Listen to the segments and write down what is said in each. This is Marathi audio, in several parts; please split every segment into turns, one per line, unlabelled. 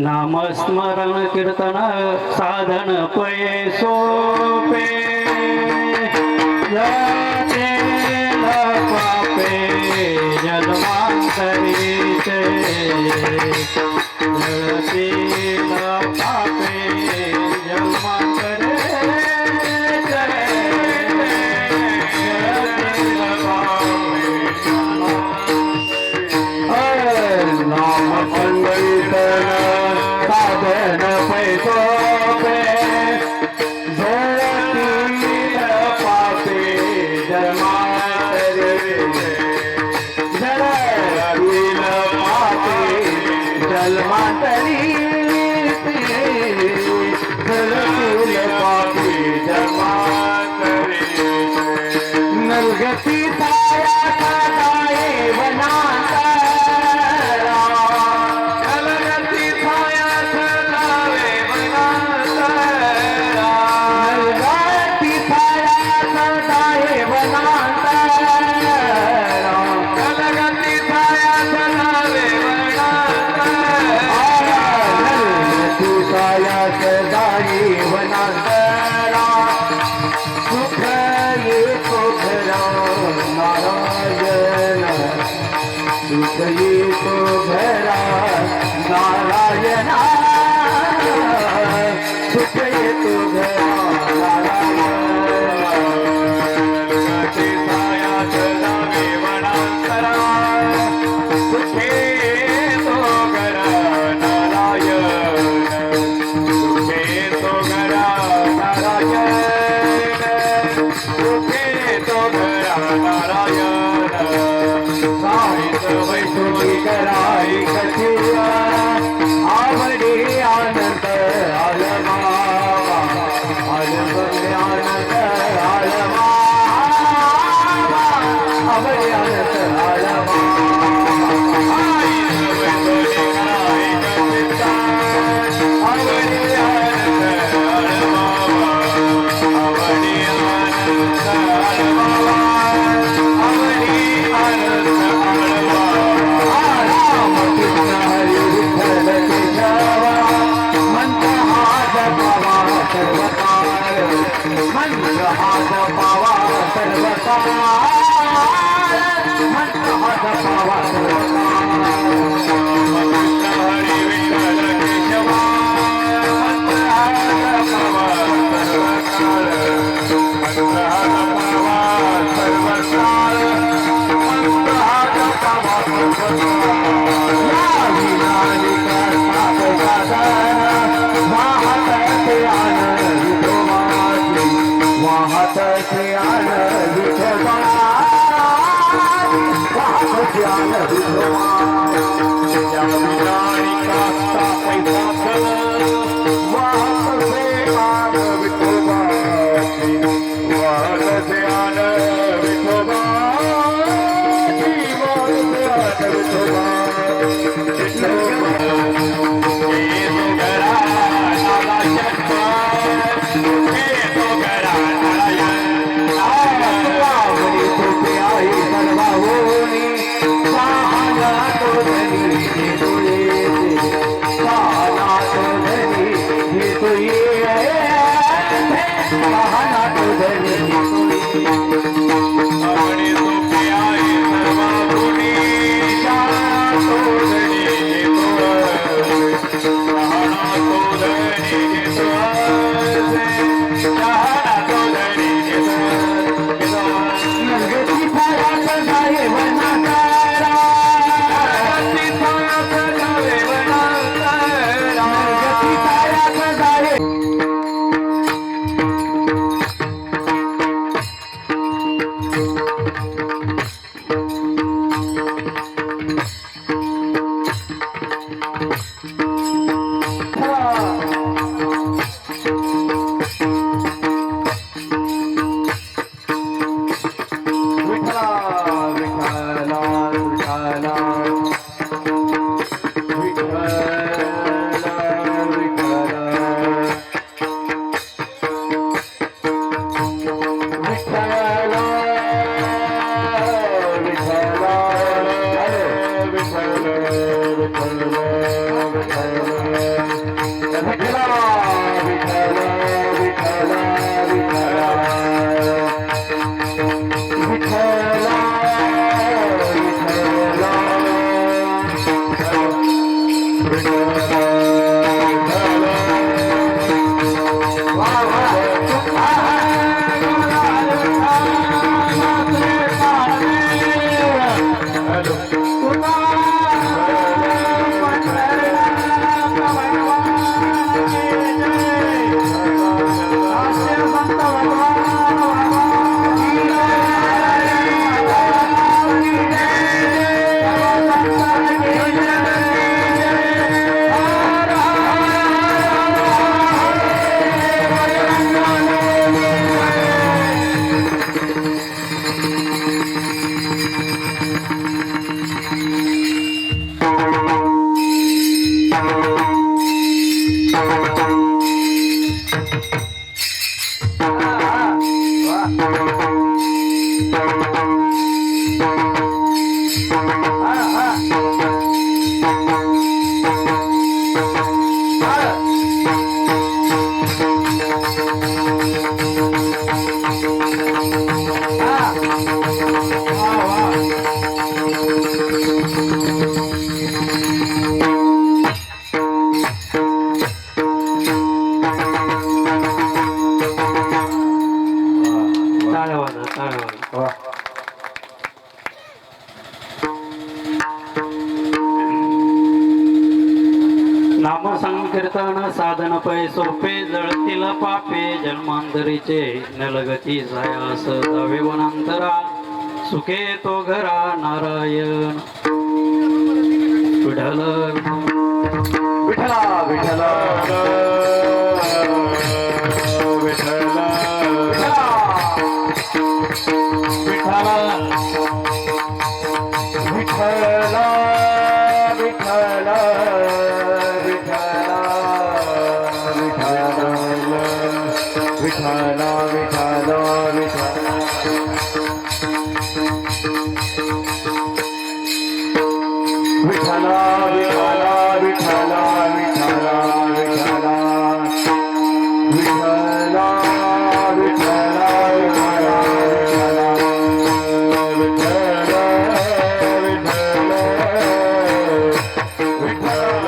नामस्मरण कीर्तन साधन पये सोपे जळतील पापे जन्मांतरीचे जळतील पापे जन्मांतरे नाम संगीतन साधन पैसोपे जळतील पापे जन्मांतरे जळतील पापे जन्मांतरी जळतील पापे जन्मांतरी नरगती छाया सदाये वनांतरा नरगती छाया सदाये वनांतरा नरगती छाया सदाये वनांतरा नरगती छाया सदाये वनांतरा नरगती छाया सदाये वनांतरा सुख येतो घरा नारायण सुख येतो घरा नारायण सुख येतो घरा कराई कथिया आवडी आनंद आलमा आनंद आलमा आवडी आनंद आलमा मंत्र हात पावा सर्वकाळ मंत्र हात पावा हरी विठ्ठल केशवा मंत्र हात पावा सर्वकाळ मंत्र हात पावा सर्वकाळ मंत्र हात पावा सर्वकाळ विनाली करतात साधन वाहते आनंद वाहत ज्ञान विठोबा वाहत ज्ञान विठोबा ज्ञानी कास्ता पैसा फल वाहत ज्ञान विठोबा वाहत ज्ञान विठोबा जीवन ज्ञान विठोबा
नाम संकीर्तन साधन पै सोपे जळतील पापे जन्मांतरीचे नलगती जायास जावे वनांतरा सुखे तो घरा नारायण विठ्ठल
विठला विठला विठला विठला विठला विठला विठला विठला विठला विठला विठला विठला विठला विठला विठला विठला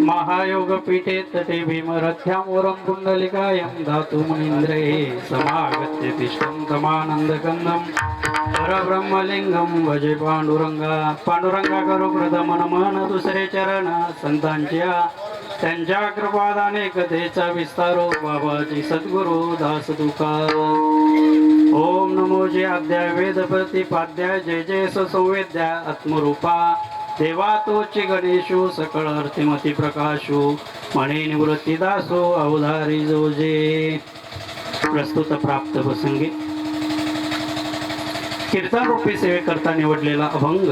महायोग पीठे तटे भीमरथ्यामोरं कुण्डलिकायं धातु मुनीन्द्रे समागत्य तिष्ठं तमानन्दकन्दं परब्रह्मलिंगं भजे पांडुरंगा पांडुरंगा करू प्रथम नमन दुसरे चरण संतांच्या त्यांच्या कृपादाने कथेचा विस्तारो बाबाजी सद्गुरु दास तुकार ओम नमो जय अध्याय वेद प्रतिपाद्या जय जय संवेद्या आत्मरूपा देवा तोची गणेशो सकळ अर्थिमती प्रकाशो मणे निवृत्ती दासो अवधारी जोजे प्रस्तुत प्राप्त प्रसंगी कीर्तन रूपी सेवेकरता निवडलेला अभंग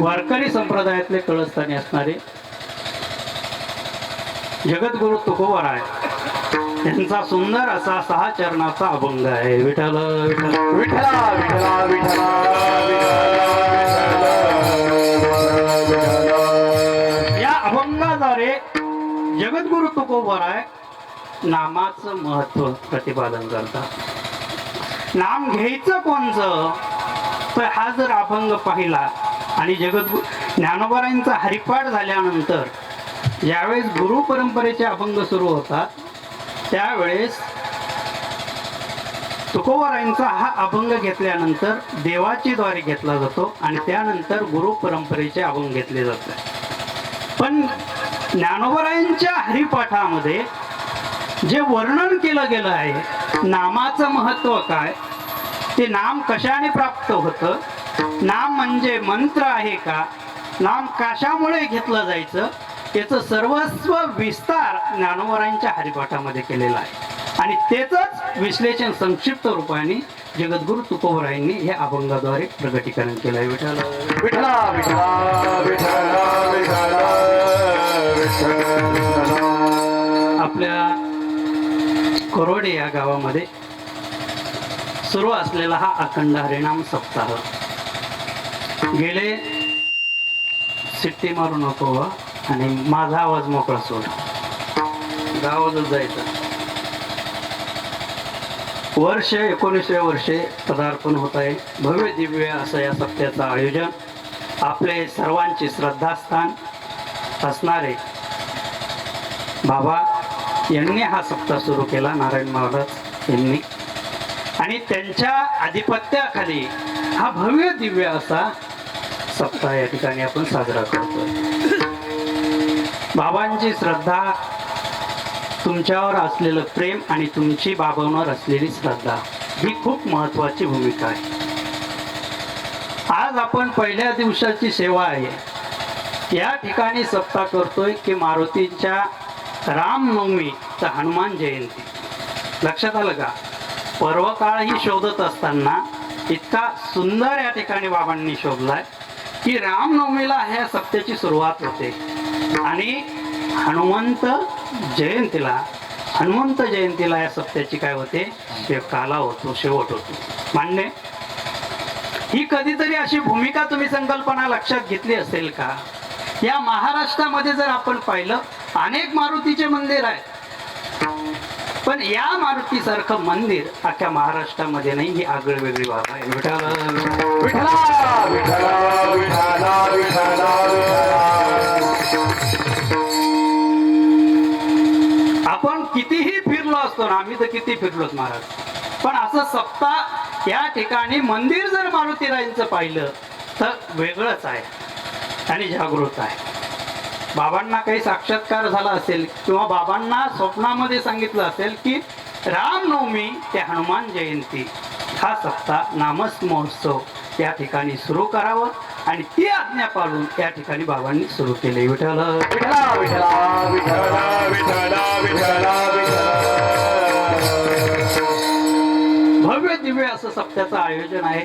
वारकरी संप्रदायातले कळस्थानी असणारे जगद्गुरु तुकोबराय यांचा सुंदर असा 6 चरणाचा अभंग आहे. विठ्ठल विठ्ठल
विठला विठला विठला
या अभंगाद्वारे जगद्गुरु तुकोबराय नामाचं महत्व प्रतिपादन करतात. नाम घ्यायचं कोणचं तर हा जर अभंग पाहिला आणि जगद्गुरु ज्ञानोबरायांचा हरिपाठ झाल्यानंतर ज्यावेळेस गुरु परंपरेचे अभंग सुरू होतात त्यावेळेस तुकोबरायांचा हा अभंग घेतल्यानंतर देवाची द्वारे घेतला जातो आणि त्यानंतर गुरु परंपरेचे अभंग घेतले जातात. पण ज्ञानोबरायांच्या हरिपाठामध्ये जे वर्णन केलं गेलं आहे नामाचं महत्व काय, ते नाम कशाने प्राप्त होतं, नाम म्हणजे मंत्र आहे का, नाम कशामुळे घेतलं जायचं, याचं सर्वस्व विस्तार ज्ञानोबरायांच्या हरिपाठामध्ये केलेला आहे आणि त्याचंच विश्लेषण संक्षिप्त रूपाने जगद्गुरु तुकोबरायांनी हे अभंगाद्वारे प्रगटीकरण केलं आहे. विठ्ठल
विठला विठला विठला विठला
आपल्या कोरोडे या गावामध्ये सुरू असलेला हा अखंड हरिनाम सप्ताह गेले सिट्टी मारू नको आणि माझा आवाज मोकळा सोड, गावातच जायचं. वर्ष 19व्या वर्षे पदार्पण होत आहे. भव्य दिव्य असं या सप्त्याचं आयोजन आपले सर्वांचे श्रद्धास्थान असणारे बाबा यांनी हा सप्ताह सुरू केला, नारायण महाराज यांनी, आणि त्यांच्या आधिपत्याखाली हा भव्य दिव्य असा सप्ताह या ठिकाणी आपण साजरा करतोय. बाबांची श्रद्धा, तुमच्यावर असलेलं प्रेम आणि तुमची बाबांवर असलेली श्रद्धा ही खूप महत्वाची भूमिका आहे. आज आपण पहिल्या दिवसाची सेवा आहे या ठिकाणी सप्ताह करतोय की मारुतीच्या रामनवमी तर हनुमान जयंती. लक्षात आलं का? पर्व काळ ही शोधत असताना इतका सुंदर या ठिकाणी बाबांनी शोधलाय की रामनवमीला ह्या सप्त्याची सुरुवात होते आणि हनुमंत जयंतीला या सप्त्याची काय होते, काला होतो, शेवट होतो. मान्य? ही कधीतरी अशी भूमिका तुम्ही संकल्पना लक्षात घेतली असेल का? या महाराष्ट्रामध्ये जर आपण पाहिलं अनेक मारुतीचे मंदिर आहेत, पण या मारुतीसारखं मंदिर अख्ख्या महाराष्ट्रामध्ये नाही. ही आगळी वेगळी बाब आहे.
विठला विठला विठला विठला
आपण कितीही फिरलो असतो ना, आम्ही तर किती फिरलोत महाराज, पण असं सप्ताह या ठिकाणी मंदिर जर मारुतीरायांचं पाहिलं तर वेगळंच आहे आणि जागृत आहे. बाबांना काही साक्षात्कार झाला असेल किंवा बाबांना स्वप्नामध्ये सांगितलं असेल की रामनवमी ते हनुमान जयंती हा सप्ताह नामस महोत्सव या ठिकाणी सुरू करावं आणि ती आज्ञा पाळून या ठिकाणी बाबांनी सुरू केले. विठ्ठल
विठला विठला विठला विठला विठला
भव्य दिव्य असं सप्त्याचं आयोजन आहे.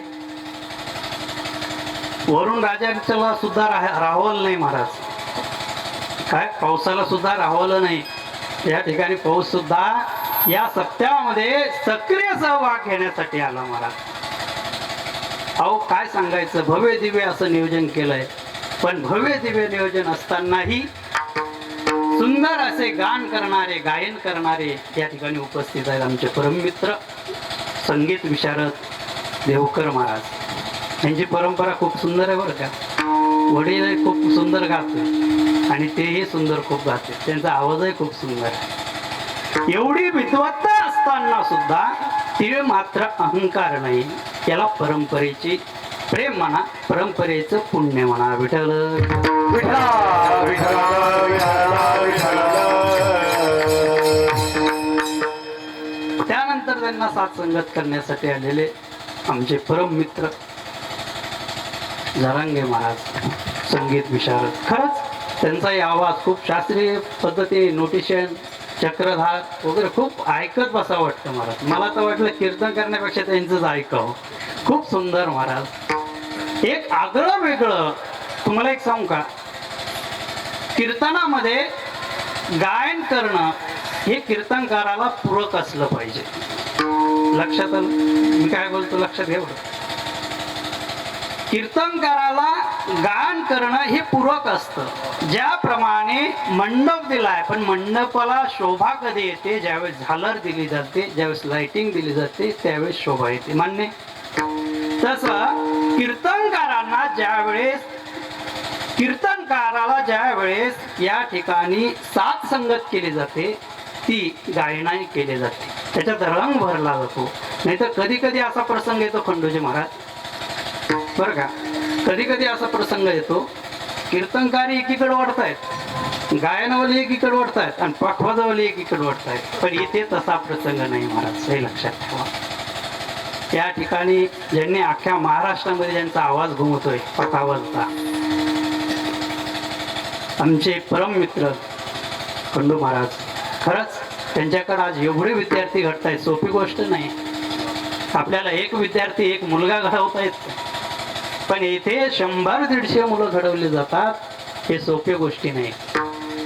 वरुण राजाला सुद्धा राहवलं नाही महाराज, काय पावसाला सुद्धा राहवलं नाही. या ठिकाणी पाऊस सुद्धा या सप्त्यामध्ये सक्रिय सहभाग घेण्यासाठी आला महाराज. अहो काय सांगायचं, भव्य दिव्य असं नियोजन केलंय, पण भव्य दिव्य नियोजन असतानाही सुंदर असे गायन करणारे या ठिकाणी उपस्थित आहेत. आमचे परममित्र संगीत विशारद देवकर महाराज, यांची परंपरा खूप सुंदर आहे बरं का. वडील खूप सुंदर गाते आणि तेही सुंदर खूप गाते, त्यांचा आवाजही खूप सुंदर आहे. एवढी विद्वत्ता असताना सुद्धा तिळ मात्र अहंकार नाही. याला परंपरेची प्रेम म्हणा, परंपरेचं पुण्य म्हणा. विठ्ठल
विठला विठला विठला विठला.
त्यानंतर त्यांना साथ संगत करण्यासाठी आलेले आमचे परम मित्र जरांगे महाराज, संगीत विशारद. खरंच त्यांचाही आवाज खूप शास्त्रीय पद्धतीने, नोटिशन, चक्रधार वगैरे खूप ऐकत बसावं वाटतं महाराज. मला तर वाटलं कीर्तन करण्यापेक्षा त्यांचंच ऐकावं. खूप सुंदर महाराज. एक आगळं वेगळं तुम्हाला एक सांगू का, कीर्तनामध्ये गायन करणं हे कीर्तनकाराला पूरक असलं पाहिजे. लक्षात आलं मी काय बोलतो? लक्षात घ्या बरं. कीर्तनकाराला गायन करणं हे पूरक असतं. ज्याप्रमाणे मंडप दिलाय, पण मंडपाला शोभा कधी येते? ज्यावेळेस झालर दिली जाते, ज्यावेळेस लाइटिंग दिली जाते, त्यावेळेस शोभा येते. मान्य? तसं कीर्तनकाराला ज्यावेळेस या ठिकाणी साथ संगत केली जाते, ती गायनाने केली जाते, त्याच्यात रंग भरला जातो. नाहीतर कधी कधी असा प्रसंग येतो खंडोजी महाराज बरं का, कधी कधी असा प्रसंग येतो, कीर्तनकारी एकीकडे वाढतायत, गायनवाली एकीकडे वाढतायत आणि पाखवाजवाली एकीकडे वाढतायत. पण इथे तसा प्रसंग नाही महाराज, हे लक्षात ठेवा. या ठिकाणी ज्यांनी अख्ख्या महाराष्ट्रामध्ये ज्यांचा आवाज घुमतोय पखावजचा, आमचे परम मित्र खंडू महाराज. खरंच त्यांच्याकडे आज एवढे विद्यार्थी घडतायत, सोपी गोष्ट नाही. आपल्याला एक विद्यार्थी, एक मुलगा घडवता येत, पण इथे 100-150 मुलं घडवली जातात. हे सोपी गोष्टी नाही.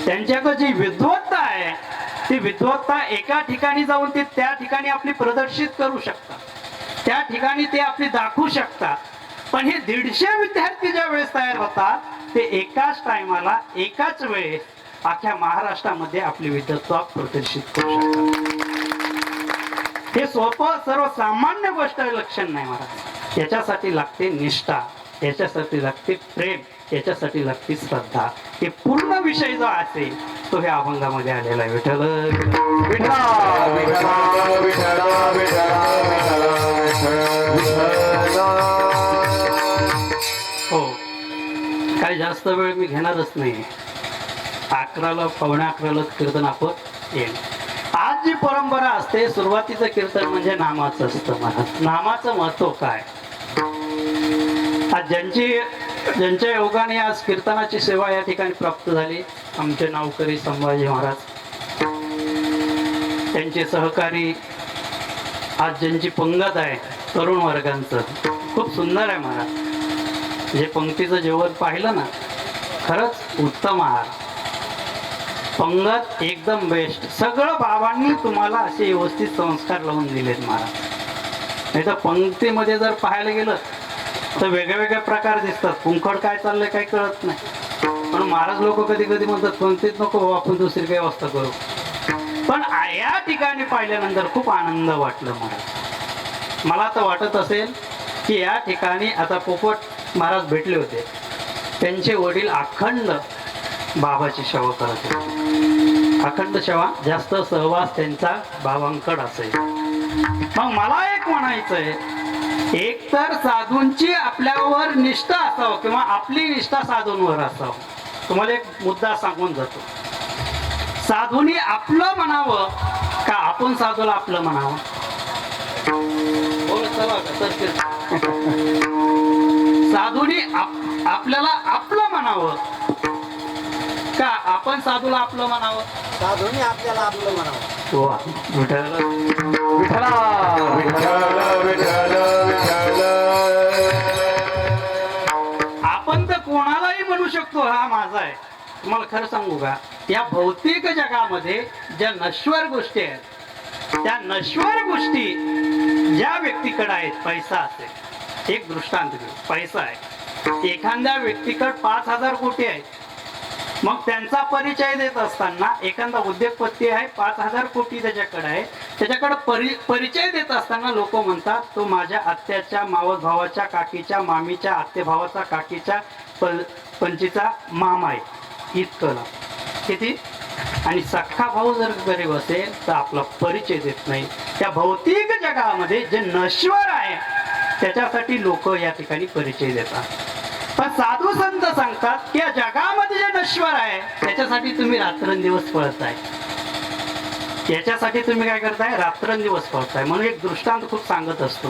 त्यांच्याकडे जी विद्वत्ता आहे, ती विद्वत्ता एका ठिकाणी जाऊन ते त्या ठिकाणी आपली प्रदर्शित करू शकतात, त्या ठिकाणी ते आपली दाखवू शकतात. पण हे 150 विद्यार्थी ज्या वेळेस तयार होतात, ते एकाच टायमाला, एकाच वेळेस अख्ख्या महाराष्ट्रामध्ये आपली विद्वत्ता प्रदर्शित करू शकतात. हे सोपं सर्वसामान्य गोष्ट लक्षण नाही महाराज. याच्यासाठी लागते निष्ठा, याच्यासाठी लागते प्रेम, याच्यासाठी लागते श्रद्धा. हे पूर्ण विषय जो असेल तो ह्या अभंगामध्ये आलेला आहे. विठ्ठल
विठला विठला विठला विठला.
हो, काही जास्त वेळ मी घेणारच नाही. 11ला, 11:15 कीर्तन आपण येईल. आज जी परंपरा असते, सुरुवातीचं कीर्तन म्हणजे नामाचं असतं महाराज. नामाचं महत्व काय? आज ज्यांच्या योगाने आज कीर्तनाची सेवा या ठिकाणी प्राप्त झाली, आमचे नावकरी संभाजी महाराज, त्यांचे सहकारी आज ज्यांची पंगत आहे तरुण वर्गांचं खूप सुंदर आहे महाराज. जे पंक्तीचं जेवण पाहिलं ना, खरंच उत्तम आहार. पंगत एकदम बेस्ट. सगळं बाबांनी तुम्हाला असे व्यवस्थित संस्कार लावून दिलेत महाराज. नाही तर पंक्तीमध्ये जर पाहायला गेलं तर वेगळे वेगळे प्रकार दिसतात. कुंकड काय चाललंय काही कळत नाही. पण महाराज लोक कधी कधी म्हणतात पंक्तीत नको भाऊ, आपण दुसरी काही व्यवस्था करू. पण या ठिकाणी पाहिल्यानंतर खूप आनंद वाटलं महाराज. मला तर वाटत असेल की या ठिकाणी आता पोपट महाराज भेटले होते, त्यांचे वडील अखंड बाबाची सेवा करत होते. अखंड सेवा, जास्त सहवास त्यांचा बाबांकड असेल. मग मला एक म्हणायचंय, एक तर साधूंची आपल्यावर निष्ठा असावं किंवा आपली निष्ठा साधूंवर असावं. तुम्हाला एक मुद्दा सांगून जातो. साधूंनी आपलं म्हणावं का आपण साधूला आपलं म्हणावं? साधूंनी आपल्याला आपलं म्हणावं का आपण साधूला आपलं म्हणावं?
साधूने आपल्याला आपलं म्हणावं.
वा, विठ्ठल
विठ्ठला विठ्ठल विठ्ठल विठ्ठल.
आपण तर कोणालाही म्हणू शकतो हा माझा आहे. तुम्हाला खरं सांगू का, या भौतिक जगामध्ये ज्या नश्वर गोष्टी आहेत, त्या नश्वर गोष्टी ज्या व्यक्तीकडे आहेत, पैसा असेल. एक दृष्टांत घेऊ. पैसा आहे, एखाद्या व्यक्तीकडे 5,000 कोटी आहेत. मग त्यांचा परिचय देत असताना एखादा उद्योगपती आहे, 5,000 कोटी त्याच्याकडे आहे, त्याच्याकडे परिचय देत असताना लोक म्हणतात तो माझ्या आत्याच्या मावस भावाच्या काकीच्या मामीच्या आत्ते भावाचा काकीच्या पंचीचा मामा आहे. इतकं ना किती. आणि सख्खा भाऊ जर गरीब असेल तर आपला परिचय देत नाही. त्या भौतिक जगामध्ये जे नश्वर आहे त्याच्यासाठी लोक या ठिकाणी परिचय देतात. पण साधू संत सांगतात की या जगामध्ये जे नश्वर आहे त्याच्यासाठी तुम्ही रात्रंदिवस पळताय. याच्यासाठी तुम्ही काय करताय? रात्रंदिवस पळताय. म्हणून एक दृष्टांत खूप सांगत असतो.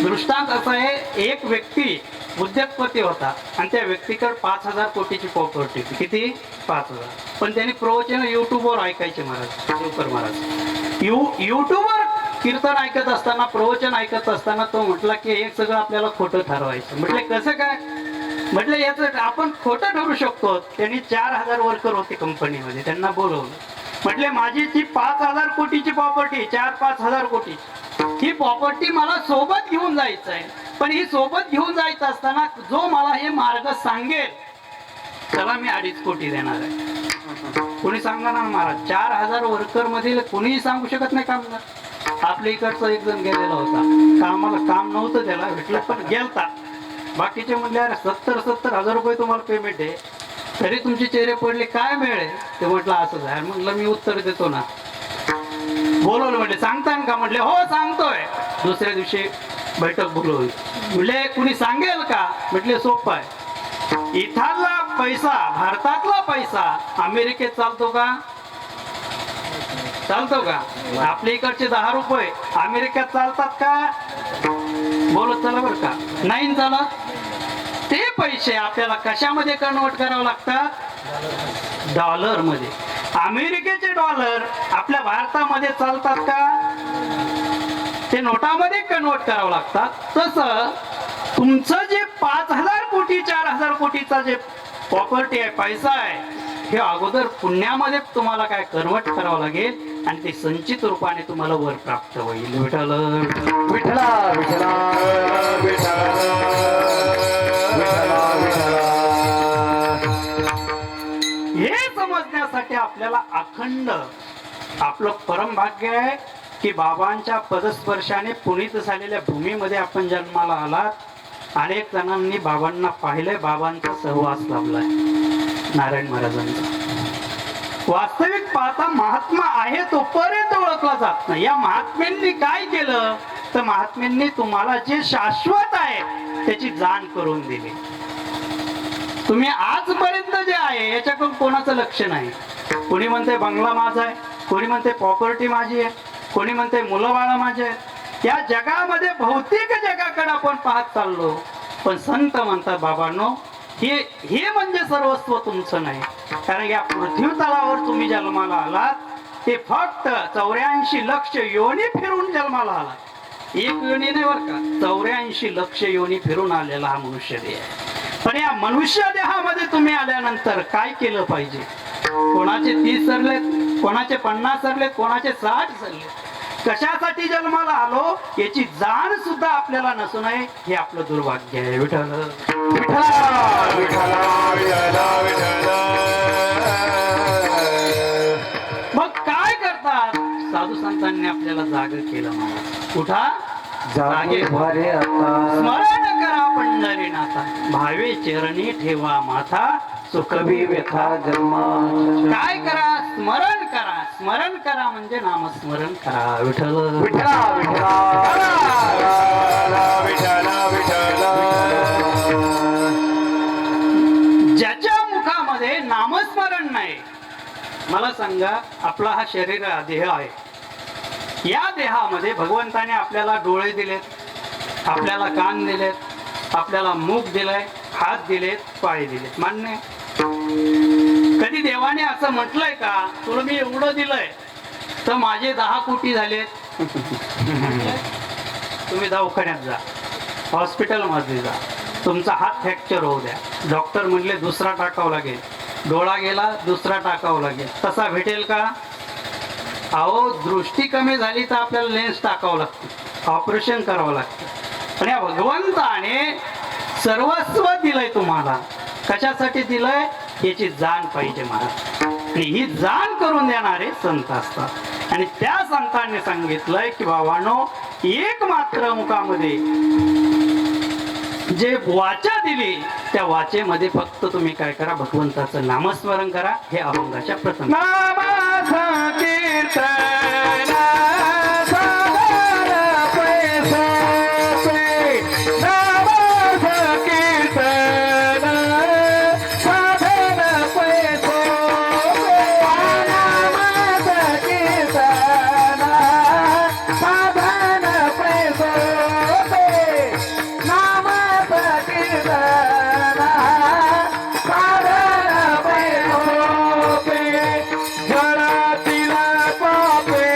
दृष्टांत असा आहे, एक व्यक्ती उद्योगपती होता आणि त्या व्यक्तीकडे 5,000 कोटीची प्रॉपर्टी होती. किती? 5,000. पण त्यांनी प्रवचन युट्यूबवर ऐकायचे महाराज. देवकर महाराज युट्यूबवर कीर्तन ऐकत असताना, प्रवचन ऐकत असताना तो म्हटला की हे सगळं आपल्याला खोटं ठरवायचं. म्हटले कसं काय? म्हटलं याचं आपण खोटं ठरू शकतो. त्यांनी 4,000 वर्कर होते कंपनीमध्ये, त्यांना बोलवलं. म्हटले माझी जी 5,000 कोटीची प्रॉपर्टी, 4-5,000 कोटी, ही प्रॉपर्टी मला सोबत घेऊन जायचं आहे. पण ही सोबत घेऊन जायचं असताना जो मला हे मार्ग सांगेल त्याला मी 2.5 कोटी देणार आहे. कोणी सांगा ना महाराज, 4,000 वर्कर मध्ये कोणीही सांगू शकत नाही कामगार. आपल्या इकडचा एक जण गेलेला होता, कामाला काम नव्हतं त्याला भेटलं पण गेलता. बाकीचे म्हणले अरे 70,000 रुपये तुम्हाला पेमेंट आहे, तरी तुमचे चेहरे पडले, काय वेळ आहे? ते म्हटलं असंच आहे. म्हटलं मी उत्तर देतो ना. बोलवलं, म्हटले सांगता का? म्हटले हो सांगतोय. दुसऱ्या दिवशी बैठक बोलवली. म्हटले कुणी सांगेल का? म्हटले सोपं आहे. इथला पैसा, भारतातला पैसा अमेरिकेत चालतो का? चालतो का? आपल्या इकडचे 10 रुपये अमेरिकेत चालतात का? बोलत चला बरं का. नाही चालत. ते पैसे आपल्याला कशामध्ये कन्वर्ट करावं लागतात? डॉलर मध्ये. अमेरिकेचे डॉलर आपल्या भारतामध्ये चालतात का? ते नोटामध्ये कन्वर्ट करावं लागतात. तसं तुमचं जे 5,000 कोटी 4,000 कोटीचा जे प्रॉपर्टी आहे, पैसा आहे, हे अगोदर पुण्यामध्ये तुम्हाला काय कन्वर्ट करावं लागेल आणि ते संचित रूपाने तुम्हाला वर प्राप्त होईल. विठ्ठल
विठ्ठला विठ्ठला विठ्ठला विठ्ठला.
हे समजण्यासाठी आपल्याला अखंड आपलं परम भाग्य आहे की बाबांच्या पदस्पर्शाने पुनीत झालेल्या भूमीमध्ये आपण जन्माला आलात. अनेक जणांनी बाबांना पाहिलंय, बाबांचा सहवास लाभलाय नारायण महाराजांचा. वास्तविक पाहता महात्मा आहे तोपर्यंत ओळखला जात नाही. या महात्म्यांनी काय केलं तर महात्म्यांनी तुम्हाला जे शाश्वत आहे त्याची जाण करून दिली. तुम्ही आजपर्यंत जे आहे याच्याकडून कोणाचं लक्ष नाही. कोणी म्हणते बंगला माझा आहे, कोणी म्हणते प्रॉपर्टी माझी आहे, कोणी म्हणते मुलं बाळा माझे आहेत. या जगामध्ये भौतिक जगाकडे आपण पाहत चाललो. पण संत म्हणतात बाबांनो, हे म्हणजे सर्वस्व तुमचं नाही. कारण या पृथ्वी तलावर तुम्ही जन्माला आलात ते फक्त 84 लक्ष योनी फिरून जन्माला आला. एक योनी नाही बर का, 84 लक्ष योनी फिरून आलेला हा मनुष्य देह आहे. पण या मनुष्य देहामध्ये तुम्ही आल्यानंतर काय केलं पाहिजे? कोणाचे 30 सरलेत, कोणाचे 50 सरलेत, कोणाचे 60 सरलेत. कशासाठी जन्माला आलो याची जाण सुद्धा आपल्याला नसू नये, हे आपलं दुर्भाग्य आहे. विठ्ठल
विठ्ठला विठ्ठला विठ्ठला विठ्ठला.
मग काय करतात साधू संतांनी आपल्याला जाग केलं. महाराज उठा, जागे
भारे आता
स्मरण करा पंढरीनाथा, भावे चरणी ठेवा माथा, सुखबी व्यथा
जन्मा.
काय करा? स्मरण करा. स्मरण करा म्हणजे नामस्मरण करा. विठ्ठल
विठ्ठला विठ्ठला विठ्ठला विठ्ठला.
ज्याच्या मुखामध्ये नामस्मरण नाही, मला सांगा, आपला हा शरीर देह आहे. या देहामध्ये भगवंताने आपल्याला डोळे दिलेत, आपल्याला कान दिलेत, आपल्याला मुख दिलंय, हात दिलेत, पाय दिलेत. मान्य आहे? कधी देवाने असं म्हटलंय का, तुला मी एवढं दिलंय तर माझे 10 कोटी झालेत? तुम्ही दवाखान्यात जा, हॉस्पिटलमध्ये जा, तुमचा हात फ्रॅक्चर होऊ द्या, डॉक्टर म्हणले दुसरा टाकावं लागेल, डोळा गेला दुसरा टाकावं लागेल, तसा भेटेल का? अहो, दृष्टी कमी झाली तर आपल्याला लेन्स टाकावं लागतं, ऑपरेशन करावं लागतं. पण या भगवंताने सर्वस्व दिलंय तुम्हाला. कशासाठी दिलंय? याची जाण पाहिजे महाराज. आणि ही जाण करून देणारे संत असतात. आणि त्या संतांनी सांगितलंय की बाबांनो, एक मात्र मुखामध्ये जे वाचा दिली त्या वाचेमध्ये फक्त तुम्ही काय करा? भगवंताचं नामस्मरण करा. हे अभंगाच्या प्रथम
नामाचं कीर्तन साधन पैसे. नामाचं कीर्तन साधन पैसे. नामाचं कीर्तन साधन पैसे. नामाचं कीर्तन साधन पैसे. जळातील पापे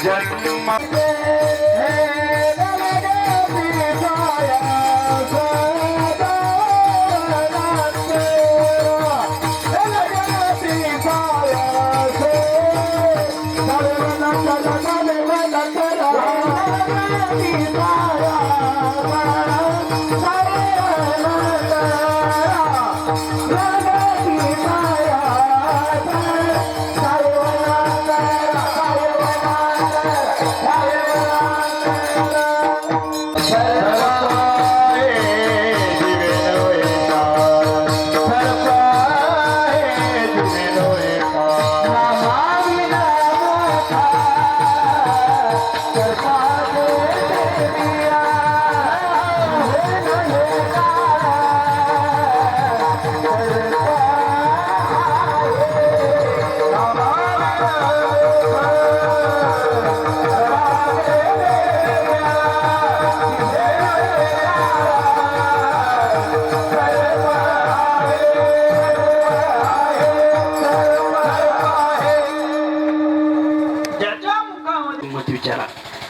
जन्म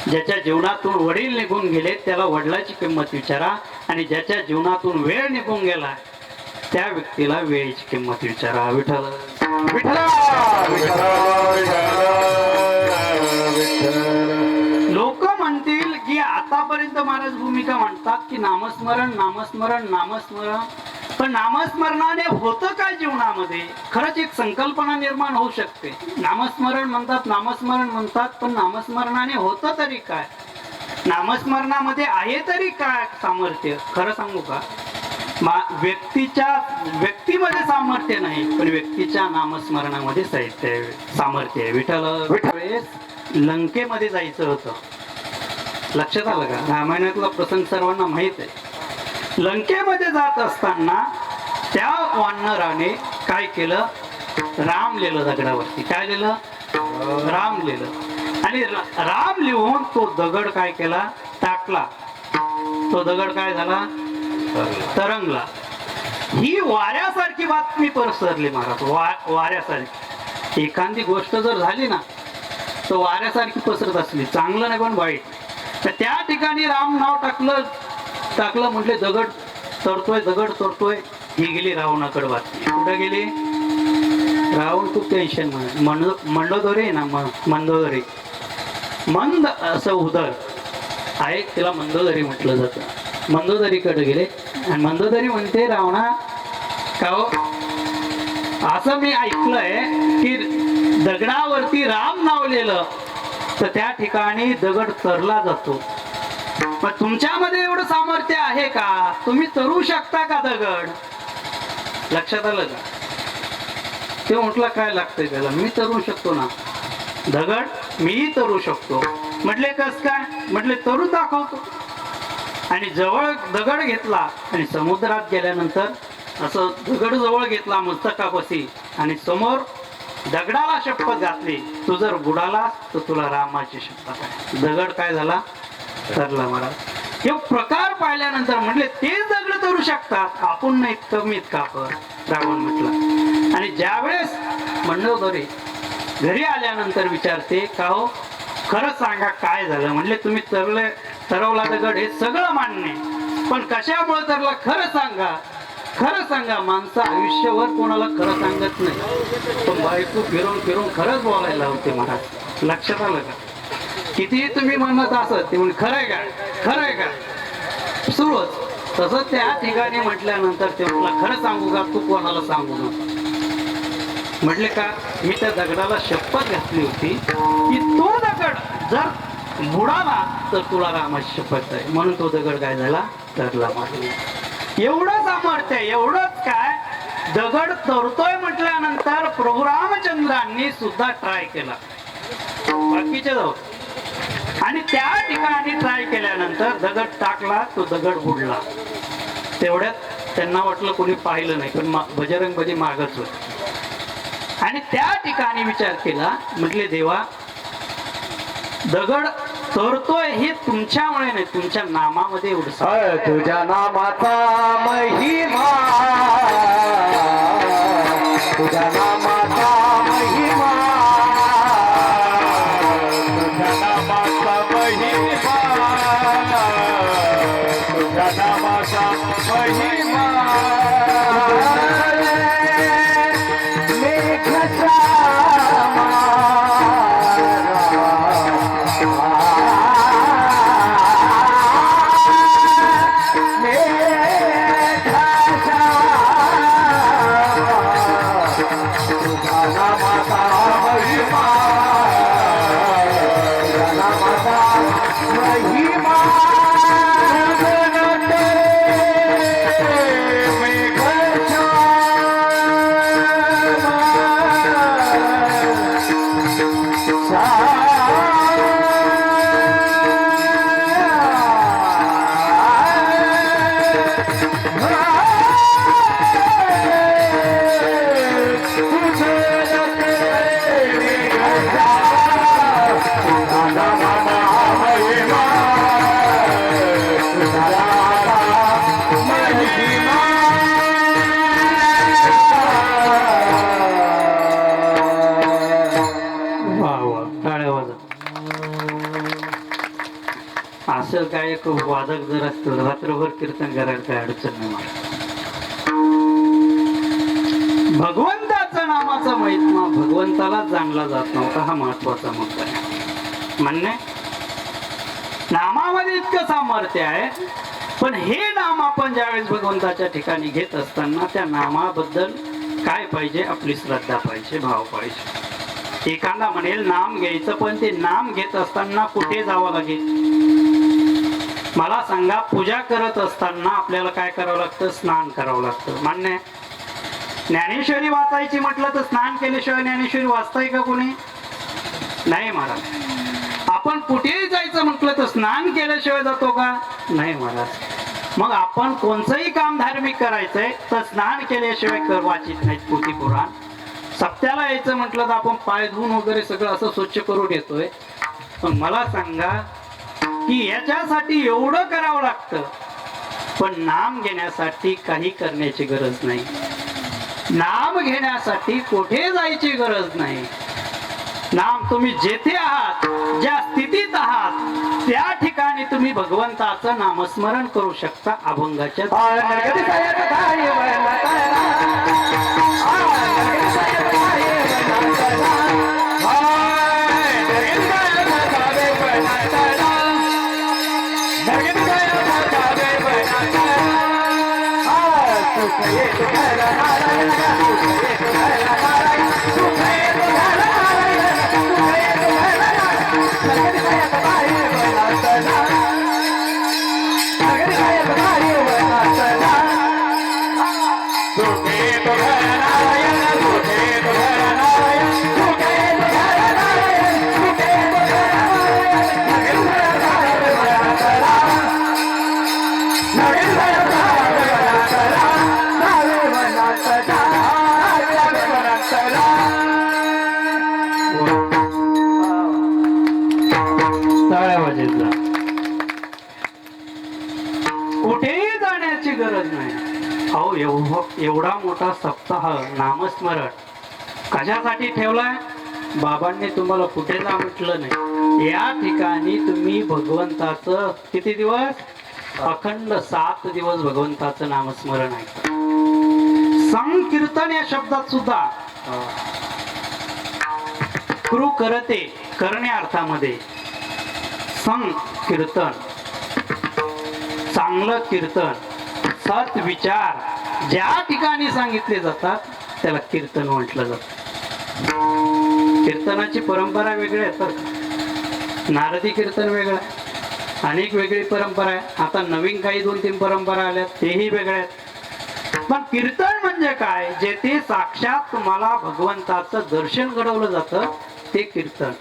ज्याच्या जीवनातून वडील निघून गेले त्याला वडिलाची किंमत विचारा. आणि ज्याच्या जीवनातून वेळ निघून गेला त्या व्यक्तीला वेळेची किंमत विचारा. विठ्ठल
विठ्ठला विठ्ठला विठ्ठला.
लोक म्हणतील की आतापर्यंत महाराज भूमिका म्हणतात की नामस्मरण नामस्मरण नामस्मरण, पण नामस्मरणाने होतं काय जीवनामध्ये? खरंच एक संकल्पना निर्माण होऊ शकते. नामस्मरण म्हणतात, नामस्मरण म्हणतात, पण नामस्मरणाने होतं तरी काय? नामस्मरणामध्ये आहे तरी काय सामर्थ्य? खरं सांगू का, व्यक्तीमध्ये सामर्थ्य नाही, पण व्यक्तीच्या नामस्मरणामध्ये सामर्थ्य आहे. विठ्ठल वेळेस लंकेमध्ये जायचं होतं, लक्षात आलं का? रामायणातला प्रसंग सर्वांना माहित आहे. लंकेमध्ये जात असताना त्या वानराने काय केलं? राम लिहिलं दगडावरती. काय लिहिलं? राम लिहिलं. आणि राम लिहून तो दगड काय केला? टाकला. तो दगड काय झाला? तरंगला. ही वाऱ्यासारखी बातमी पसरली महाराज, वाऱ्यासारखी. एखादी गोष्ट जर झाली ना तर वाऱ्यासारखी पसरत असली, चांगलं नाही पण वाईट, तर त्या ठिकाणी राम नाव टाकलं म्हटले दगड तरतोय. ही गेली रावणाकडे बातमी. कुठं गेली? रावण खूप टेन्शन मंडोदरी ना, मंदोदरी, मंद असं उदर आहे, तिला मंदोदरी म्हटलं जातं. मंदोदरीकडे गेले आणि मंदोदरी म्हणते रावणा का हो, असं मी ऐकलंय की दगडावरती राम नाव लिहिलं तर त्या ठिकाणी दगड तरला जातो. पण तुमच्यामध्ये एवढं सामर्थ्य आहे का? तुम्ही तरू शकता का दगड? लक्षात आलं का? ते म्हटलं काय लागतंय त्याला? मी तरू शकतो ना दगड, मीही तरू शकतो. म्हटले कस काय? म्हटले तरून दाखवतो. आणि जवळ दगड घेतला आणि समुद्रात गेल्यानंतर असं दगड जवळ घेतला मस्तकापाशी आणि समोर दगडाला शपथ घातली, तू जर बुडालास तर तुला रामाची शपथ आहे. दगड काय झाला? तरला महाराज. हे प्रकार पाहिल्यानंतर म्हटले तेच दगड तरू शकतात, आपण नाही कमीत कापर, रावण म्हटलं. आणि ज्यावेळेस मंडोदरी घरी आल्यानंतर विचारते का हो खरं सांगा काय झालं? म्हणले तुम्ही तरवला दगड हे सगळं मान्य, पण कशामुळे तरला खरं सांगा. माणसं आयुष्यभर कोणाला खरं सांगत नाही, पण बायको फिरून खरंच बोलायला होते महाराज. लक्षात आलं का? कितीही तुम्ही म्हणत असत ते म्हणजे खरंय का सुरूच तसं त्या ठिकाणी म्हटल्यानंतर ते तुला खरं सांगू का? तू कोणाला सांगू नका. म्हटले का? मी त्या दगडाला शपथ घातली होती की तो दगड जर बुडाला तर तुला रामाची शपथ आहे, म्हणून तो दगड काय झाला? तरला मारला. एवढं सामर्थ्य, एवढंच काय, दगड तरतोय म्हटल्यानंतर प्रभू रामचंद्रांनी सुद्धा ट्राय केला, बाकीचे जाऊ. आणि त्या ठिकाणी ट्राय केल्यानंतर दगड टाकला, तो दगड बुडला. तेवढ्यात त्यांना वाटलं कोणी पाहिलं नाही, पण बजरंगबली मागच होते. आणि त्या ठिकाणी विचार केला, म्हटले देवा दगड तरतोय हे तुमच्यामुळे नाही, तुमच्या नामामध्ये एवढं.
तुझ्या नामाचा महिमा, तुझ्या नामाचा महिमा, तुझ्या नामाचा महिमा, तुझ्या नामाचा महिमा.
असं काय एक वादक जर असतं रात्रभर कीर्तन करायला काय अडचण नाही मला. भगवंताचं नामाचा महिमा भगवंताला जाणला जात नव्हता, हा महत्वाचा मुद्दा आहे. म्हणणे नामामध्ये इतकं सामर्थ्य आहे, पण हे नाम आपण ज्यावेळेस भगवंताच्या ठिकाणी घेत असताना त्या नामाबद्दल काय पाहिजे? आपली श्रद्धा पाहिजे, भाव पाहिजे. एखादा म्हणेल नाम घ्यायचं, पण ते नाम घेत असताना कुठे जावं लागेल? मला सांगा, पूजा करत असताना आपल्याला काय करावं लागतं? स्नान करावं लागतं, मान्य आहे. ज्ञानेश्वरी वाचायची म्हटलं तर स्नान केल्याशिवाय ज्ञानेश्वरी वाचताय का कोणी? नाही महाराज. आपण कुठेही जायचं म्हटलं तर स्नान केल्याशिवाय जातो का? नाही महाराज. मग आपण कोणतंही काम धार्मिक करायचंय तर स्नान केल्याशिवाय वाचित नाहीत पोथी पुराण. सप्त्याला यायचं म्हटलं तर आपण पाय धुवून वगैरे सगळं असं स्वच्छ करून येतोय. पण मला सांगा की याच्यासाठी एवढं करावं लागतं, पण नाम घेण्यासाठी काही करण्याची गरज नाही. नाम घेण्यासाठी कुठे जायची गरज नाही. नाम तुम्ही जेथे आहात, ज्या स्थितीत आहात, त्या ठिकाणी तुम्ही भगवंताचं नामस्मरण करू शकता अभंगाच्या टाळ्या वाजत जा. कुठेही जाण्याची गरज नाही. अहो एवढा मोठा सप्ताह नामस्मरण कशासाठी ठेवलाय? बाबांनी तुम्हाला कुठे जा म्हटलं नाही. या ठिकाणी तुम्ही भगवंताचं किती दिवस? अखंड 7 दिवस भगवंताचं नामस्मरण आहे. संकीर्तन या शब्दात सुद्धा कृ करते करण्या अर्थामध्ये संकीर्तन, चांगलं कीर्तन, सत विचार ज्या ठिकाणी सांगितले जातात त्याला कीर्तन म्हटलं जातं. कीर्तनाची परंपरा वेगळी आहे. तर नारदी कीर्तन वेगळं आहे, अनेक वेगळी परंपरा आहे. आता नवीन काही 2-3 परंपरा आल्या, तेही वेगळ्या आहेत. पण कीर्तन म्हणजे काय? जेथे साक्षात तुम्हाला भगवंताचं दर्शन घडवलं जातं ते कीर्तन.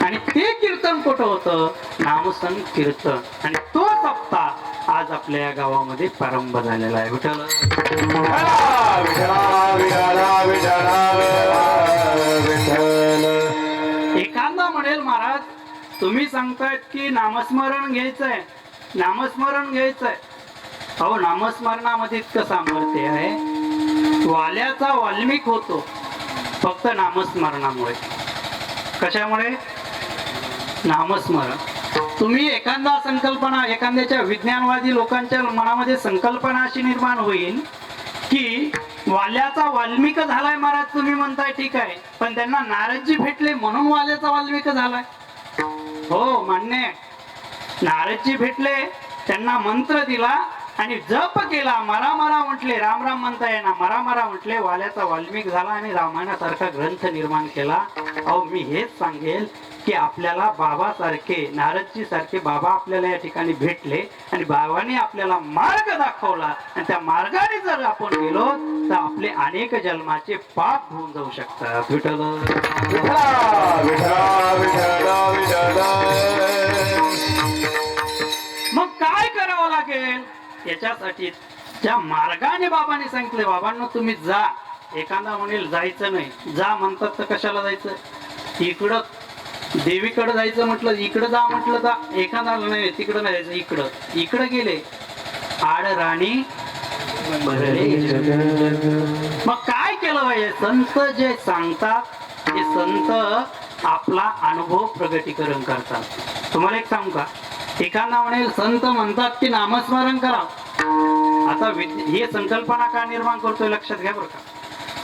आणि ते कीर्तन कुठं होतं? नामसंकीर्तन. आणि तो सप्ताह आज आपल्या या गावामध्ये प्रारंभ झालेला आहे. विठ्ठल एखादा म्हणेल, महाराज तुम्ही सांगतायत की नामस्मरण घ्यायचंय, नामस्मरण घ्यायचंय. अहो, नामस्मरणामध्ये इतकं सामर्थ्य आहे, वाल्याचा वाल्मिक होतो फक्त नामस्मरणामुळे. कशामुळे? नामस्मरण. तुम्ही एखादा संकल्पना, एखाद्याच्या विज्ञानवादी लोकांच्या मनामध्ये संकल्पना अशी निर्माण होईल की वाल्याचा वाल्मिक झालाय. महाराज तुम्ही म्हणताय ठीक आहे, पण त्यांना नारदजी भेटले म्हणून वाल्याचा वाल्मिक झालाय. हो, मान्य आहे. नारदजी भेटले, त्यांना मंत्र दिला आणि जप केला, मरा मरा म्हटले, राम राम म्हणता येईना, मरा मरा म्हटले, वाल्याचा वाल्मिक झाला आणि रामायणासारखा ग्रंथ निर्माण केला. अहो, मी हेच सांगेल की आपल्याला बाबासारखे, नारदजी सारखे बाबा आपल्याला या ठिकाणी भेटले आणि बाबांनी आपल्याला मार्ग दाखवला आणि त्या मार्गाने जर आपण गेलो तर आपले अनेक जन्माचे पाप होऊन जाऊ शकतात. विठ्ठल मग काय करावं लागेल? याच्यासाठी ज्या मार्गाने बाबांनी सांगितले, बाबांना तुम्ही जा. एखादा म्हणेल जायचं नाही, जा म्हणतात तर कशाला जायचं? इकडं देवीकडे जायचं म्हटलं, इकडं जा म्हटलं तर एखादा नाही, तिकडं नाही जायचं, इकडं इकडं गेले आड राणी. मग काय केलं पाहिजे? संत जे सांगतात ते संत आपला अनुभव प्रगटीकरण करतात. तुम्हाला एक सांगू का? एखादा म्हणेल संत म्हणतात की नामस्मरण करा. आता ही संकल्पना का निर्माण करतोय लक्षात घ्या बरं का.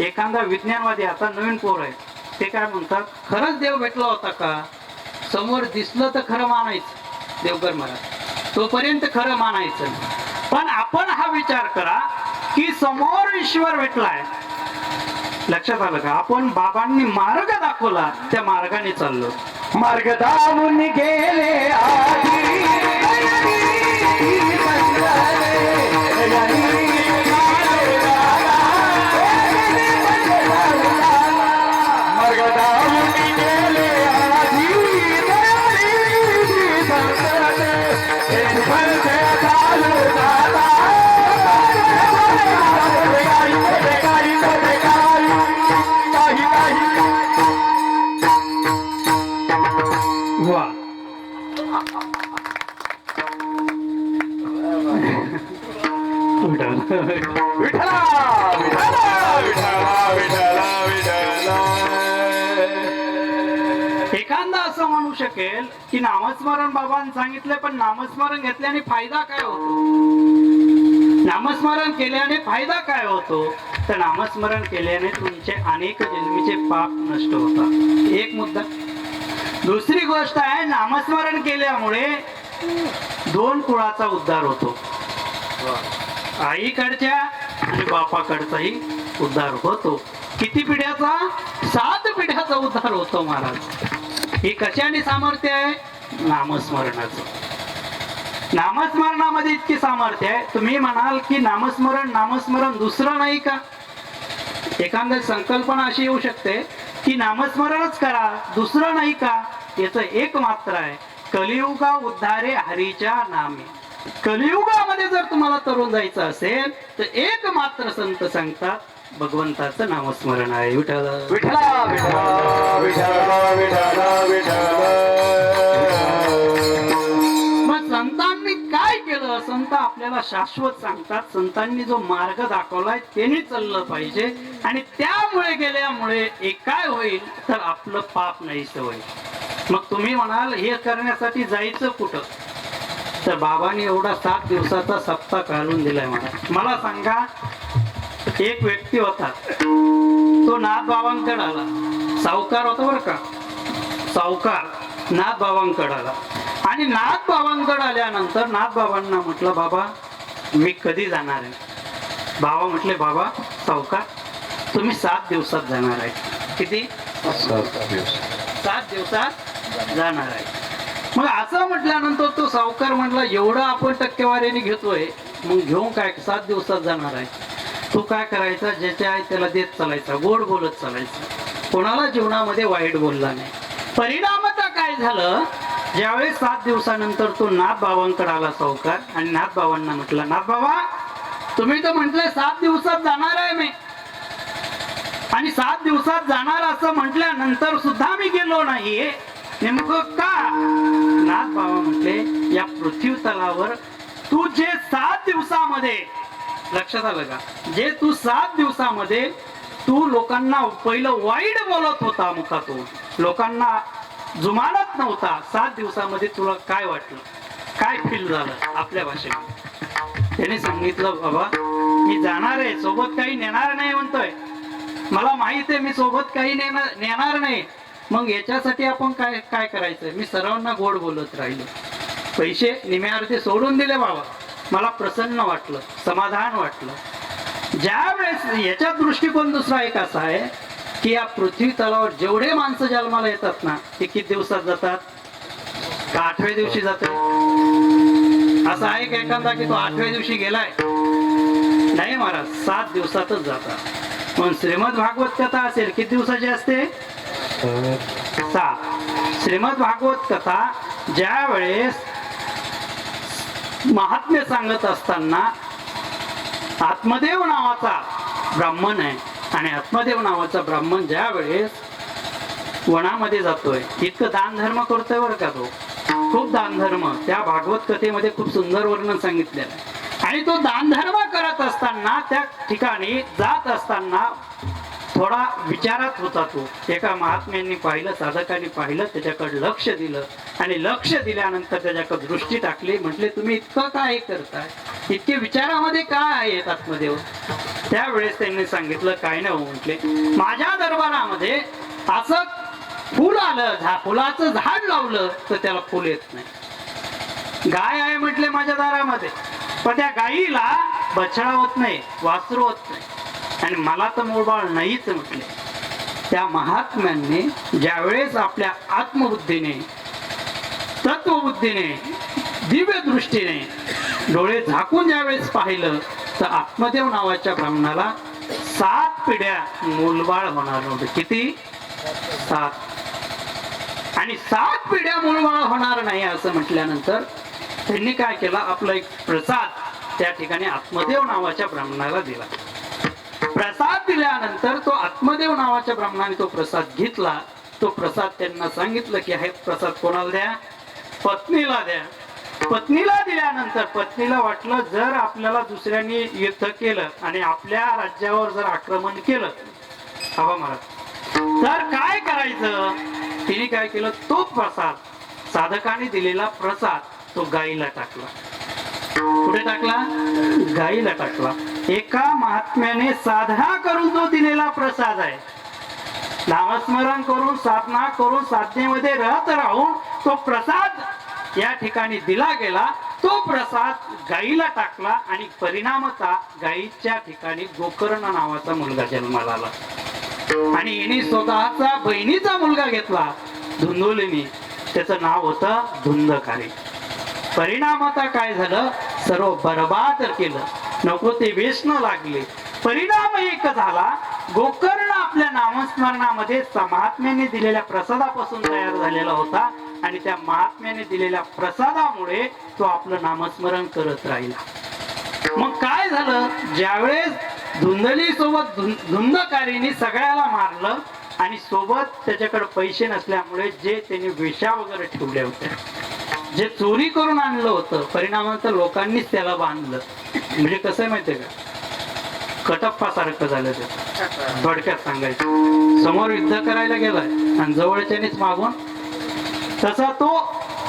एखादा विज्ञानवादी, आता नवीन पोर आहे, ते काय म्हणतात, खरंच देव भेटला होता का? समोर दिसलं तर खरं मानायचं, देवकर महाराज, तोपर्यंत खरं मानायचं. पण आपण हा विचार करा की समोर ईश्वर भेटलाय, लक्षात आलं का? आपण बाबांनी मार्ग दाखवला, त्या मार्गाने चाललो.
मार्ग दावून गेले आधी
वा, विठ्ठल
विठ्ठला विठ्ठला विठ्ठला विठ्ठला विठ्ठला.
एखादा असं म्हणू शकेल की नामस्मरण बाबांनी सांगितलं, पण नामस्मरण घेतल्याने फायदा काय होतो? नामस्मरण केल्याने फायदा काय होतो? तर नामस्मरण केल्याने तुमचे अनेक जन्मीचे पाप नष्ट होतात, एक मुद्दा. दुसरी गोष्ट आहे, नामस्मरण केल्यामुळे 2 कुळाचा उद्धार होतो, आईकडच्या आणि बापाकडचाही उद्धार होतो. किती पिढ्याचा? 7 पिढ्याचा उद्धार होतो महाराज. ही कशाने सामर्थ्य आहे? नामस्मरणाचं. नामस्मरणामध्ये इतकी सामर्थ्य आहे. तुम्ही म्हणाल की नामस्मरण दुसरं नाही का? एखादी संकल्पना अशी येऊ शकते की नामस्मरणच करा, दुसरं नाही का? याचं एक मात्र आहे, कलियुगा उद्धारे हरीच्या नामे. कलियुगामध्ये जर तुम्हाला तरुण जायचं असेल तर एक मात्र संत सांगतात, भगवंताचं नामस्मरण आहे. विठ्ठल
विठ्ठला विठ्ठला विठ्ठला विठ्ठला विठ्ठला.
मग संतांनी काय केलं? संत आपल्याला शाश्वत सांगतात. संतांनी जो मार्ग दाखवलाय त्यांनी चाललं पाहिजे, आणि त्यामुळे गेल्यामुळे एक काय होईल तर आपलं पाप नाहीसं होईल. मग तुम्ही म्हणाल हे करण्यासाठी जायचं कुठं? तर बाबांनी एवढा 7 दिवसाचा सप्ताह काढून दिलाय मला सांगा. एक व्यक्ती होता, तो नाथ बाबांकडे आला. सावकार होता बरं का, सावकार नाथ बाबांकडे आला. आणि नाथ बाबांकडे आल्यानंतर नाथ बाबांना म्हटलं, बाबा मी कधी जाणार आहे? बाबा म्हटले, बाबा सावकार तुम्ही 7 दिवसात जाणार आहे. किती? 7 दिवसात जाणार आहे. मग असं म्हटल्यानंतर तो सावकार म्हटला, एवढं आपण टक्केवारीने घेतोय, मग घेऊन काय 7 दिवसात जाणार आहे? तू काय करायचा, ज्याच्या आहे त्याला देत चालायचा, गोड बोलत चालायचं, कोणाला जीवनामध्ये वाईट बोलला नाही. परिणामाचा काय झालं, ज्यावेळेस 7 दिवसानंतर तो नाथ बाबांकडे आला सावकार, आणि नाथ बाबांना म्हटलं, नाथ बाबा तुम्ही तर म्हटले 7 दिवसात जाणार आहे मी, आणि 7 दिवसात जाणार असं म्हटल्यानंतर सुद्धा मी गेलो नाही, नेमकं का? नाथ बाबा म्हटले, या पृथ्वी तलावर तू जे 7 दिवसामध्ये, लक्षात आलं का, जे तू 7 दिवसामध्ये तू लोकांना पहिलं वाईट बोलत होता, मुखातून लोकांना जुमानत नव्हता, 7 दिवसामध्ये तुला काय वाटलं, काय फील झालं आपल्या भाषेत? त्याने सांगितलं, बाबा मी जाणार आहे, सोबत काही नेणार नाही म्हणतोय, मला माहित आहे मी सोबत काही नेणार नाही. मग याच्यासाठी आपण काय काय करायचं? मी सर्वांना गोड बोलत राहिलो, पैसे निम्या अर्धे सोडून दिले बाबा, मला प्रसन्न वाटलं, समाधान वाटलं. ज्या वेळेस याचा दृष्टिकोन दुसरा एक असा आहे की या पृथ्वी तलावर जेवढे माणसं जन्माला येतात ना, ते किती दिवसात जातात? का 8व्या दिवशी जातात? असं आहे का एखादा की तो 8व्या दिवशी गेलाय? नाही महाराज, 7 दिवसातच जातात. पण श्रीमद भागवत कथा असेल, किती दिवसाची असते? 7. श्रीमद भागवत कथा ज्या वेळेस महात्म्य सांगत असताना आत्मदेव नावाचा ब्राह्मण आहे, आणि आत्मदेव नावाचा ब्राह्मण ज्या वेळेस वनामध्ये जातोय, इतकं दान धर्म करतोय बरं का, तो खूप दान धर्म त्या भागवत कथेमध्ये खूप सुंदर वर्णन सांगितलेलं आहे. आणि तो दान धर्म करत असताना त्या ठिकाणी जात असताना थोडा विचारात होता. तो एका महात्म्यांनी पाहिलं, साधकांनी पाहिलं, त्याच्याकडे लक्ष दिलं, आणि लक्ष दिल्यानंतर त्याच्याकडे दृष्टी टाकली. म्हटले, तुम्ही इतकं काय करताय, इतके विचारामध्ये काय आहेत आत्मदेव? त्यावेळेस त्यांनी सांगितलं, काय नाही हो, म्हटले माझ्या दरबारामध्ये असं फुल आलं, फुलाचं झाड लावलं तर त्याला फुल येत नाही. गाय आहे म्हटले माझ्या दारामध्ये, पण त्या गायीला बछडा होत नाही, वासरू होत नाही, आणि मला तर मूळबाळ नाहीच म्हटले. त्या महात्म्यांनी ज्यावेळेस आपल्या आत्मबुद्धीने, तत्वबुद्धीने, दिव्य दृष्टीने डोळे झाकून ज्यावेळेस पाहिलं, तर आत्मदेव नावाच्या ब्राह्मणाला 7 पिढ्या मूलबाळ होणार नव्हते. किती? 7. आणि 7 पिढ्या मूलबाळ होणार नाही असं म्हटल्यानंतर त्यांनी काय केलं, आपला एक प्रसाद त्या ठिकाणी आत्मदेव नावाच्या ब्राह्मणाला दिला. प्रसाद दिल्यानंतर तो आत्मदेव नावाच्या ब्राह्मणाने तो प्रसाद घेतला. तो प्रसाद त्यांना सांगितलं की हे प्रसाद कोणाला द्या? पत्नीला द्या. पत्नीला दिल्यानंतर पत्नीला वाटलं जर आपल्याला दुसऱ्यांनी युद्ध केलं आणि आपल्या राज्यावर जर आक्रमण केलं हवा महाराज तर काय करायचं. तिने काय केलं, तो प्रसाद साधकाने दिलेला प्रसाद तो गाईला टाकला. कुठे टाकला, गाईला टाकला. एका महात्म्याने साधना करून जो दिलेला प्रसाद आहे, नामस्मरण करून साधना करून साधनेमध्ये राहून तो प्रसाद या ठिकाणी दिला गेला. तो प्रसाद गाईला टाकला आणि परिणामता गाईच्या ठिकाणी गोकर्ण नावाचा मुलगा जन्माला आला. आणि हिने स्वतःचा बहिणीचा मुलगा घेतला धुंदोलीने, त्याचं नाव होतं धुंदकारी. परिणामता काय झालं, सर्व बरबाद केलं, नको ते व्यसन लागले. परिणाम एक झाला, गोकर्ण आपल्या नामस्मरणामध्ये महात्म्याने दिलेल्या प्रसादापासून तयार झालेला होता आणि त्या महात्म्याने दिलेल्या प्रसादामुळे तो आपलं नामस्मरण करत राहिला. मग काय झालं, ज्यावेळेस धुंदली सोबत धुंदकारीने सगळ्याला मारलं आणि सोबत त्याच्याकडे पैसे नसल्यामुळे जे त्यांनी वेश्या वगैरे ठेवल्या होत्या, जे चोरी करून आणलं होतं, परिणामाचं लोकांनीच त्याला बांधलं. म्हणजे कसं आहे माहितीये का, कटप्पा सारखं झालं. ते थोडक्यात सांगायचं, समोर युद्ध करायला गेलाय आणि जवळच्यानेच मागून तसा तो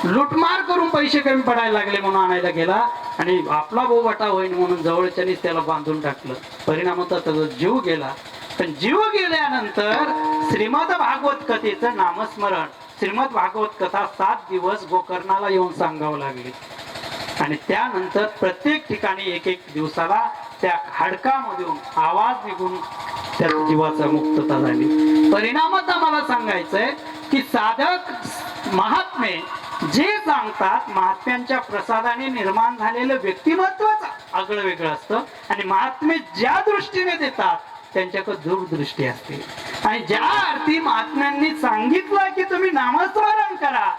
लुटमार करून पैसे कमी पडायला लागले म्हणून आणायला गेला आणि आपला बोबाटा होईल म्हणून जवळच्यानेच त्याला बांधून टाकलं. परिणामाचा त्याचा जीव गेला. पण जीव गेल्यानंतर श्रीमद भागवत कथेचं नामस्मरण, श्रीमद भागवत कथा 7 दिवस गोकर्णाला येऊन सांगावं लागली. आणि त्यानंतर प्रत्येक ठिकाणी एक दिवसाला त्या हाडकामधून आवाज निघून त्या जीवाचा मुक्तता झाली. परिणामात मला सांगायचंय की साधक महात्मे जे सांगतात, महात्म्यांच्या प्रसादाने निर्माण झालेलं व्यक्तिमत्वच आगळं वेगळं असतं आणि महात्मे ज्या दृष्टीने देतात त्यांच्याकडे दूरदृष्टी असते. आणि ज्या अर्थी महात्म्यांनी सांगितलं की तुम्ही नामस्मरण करा,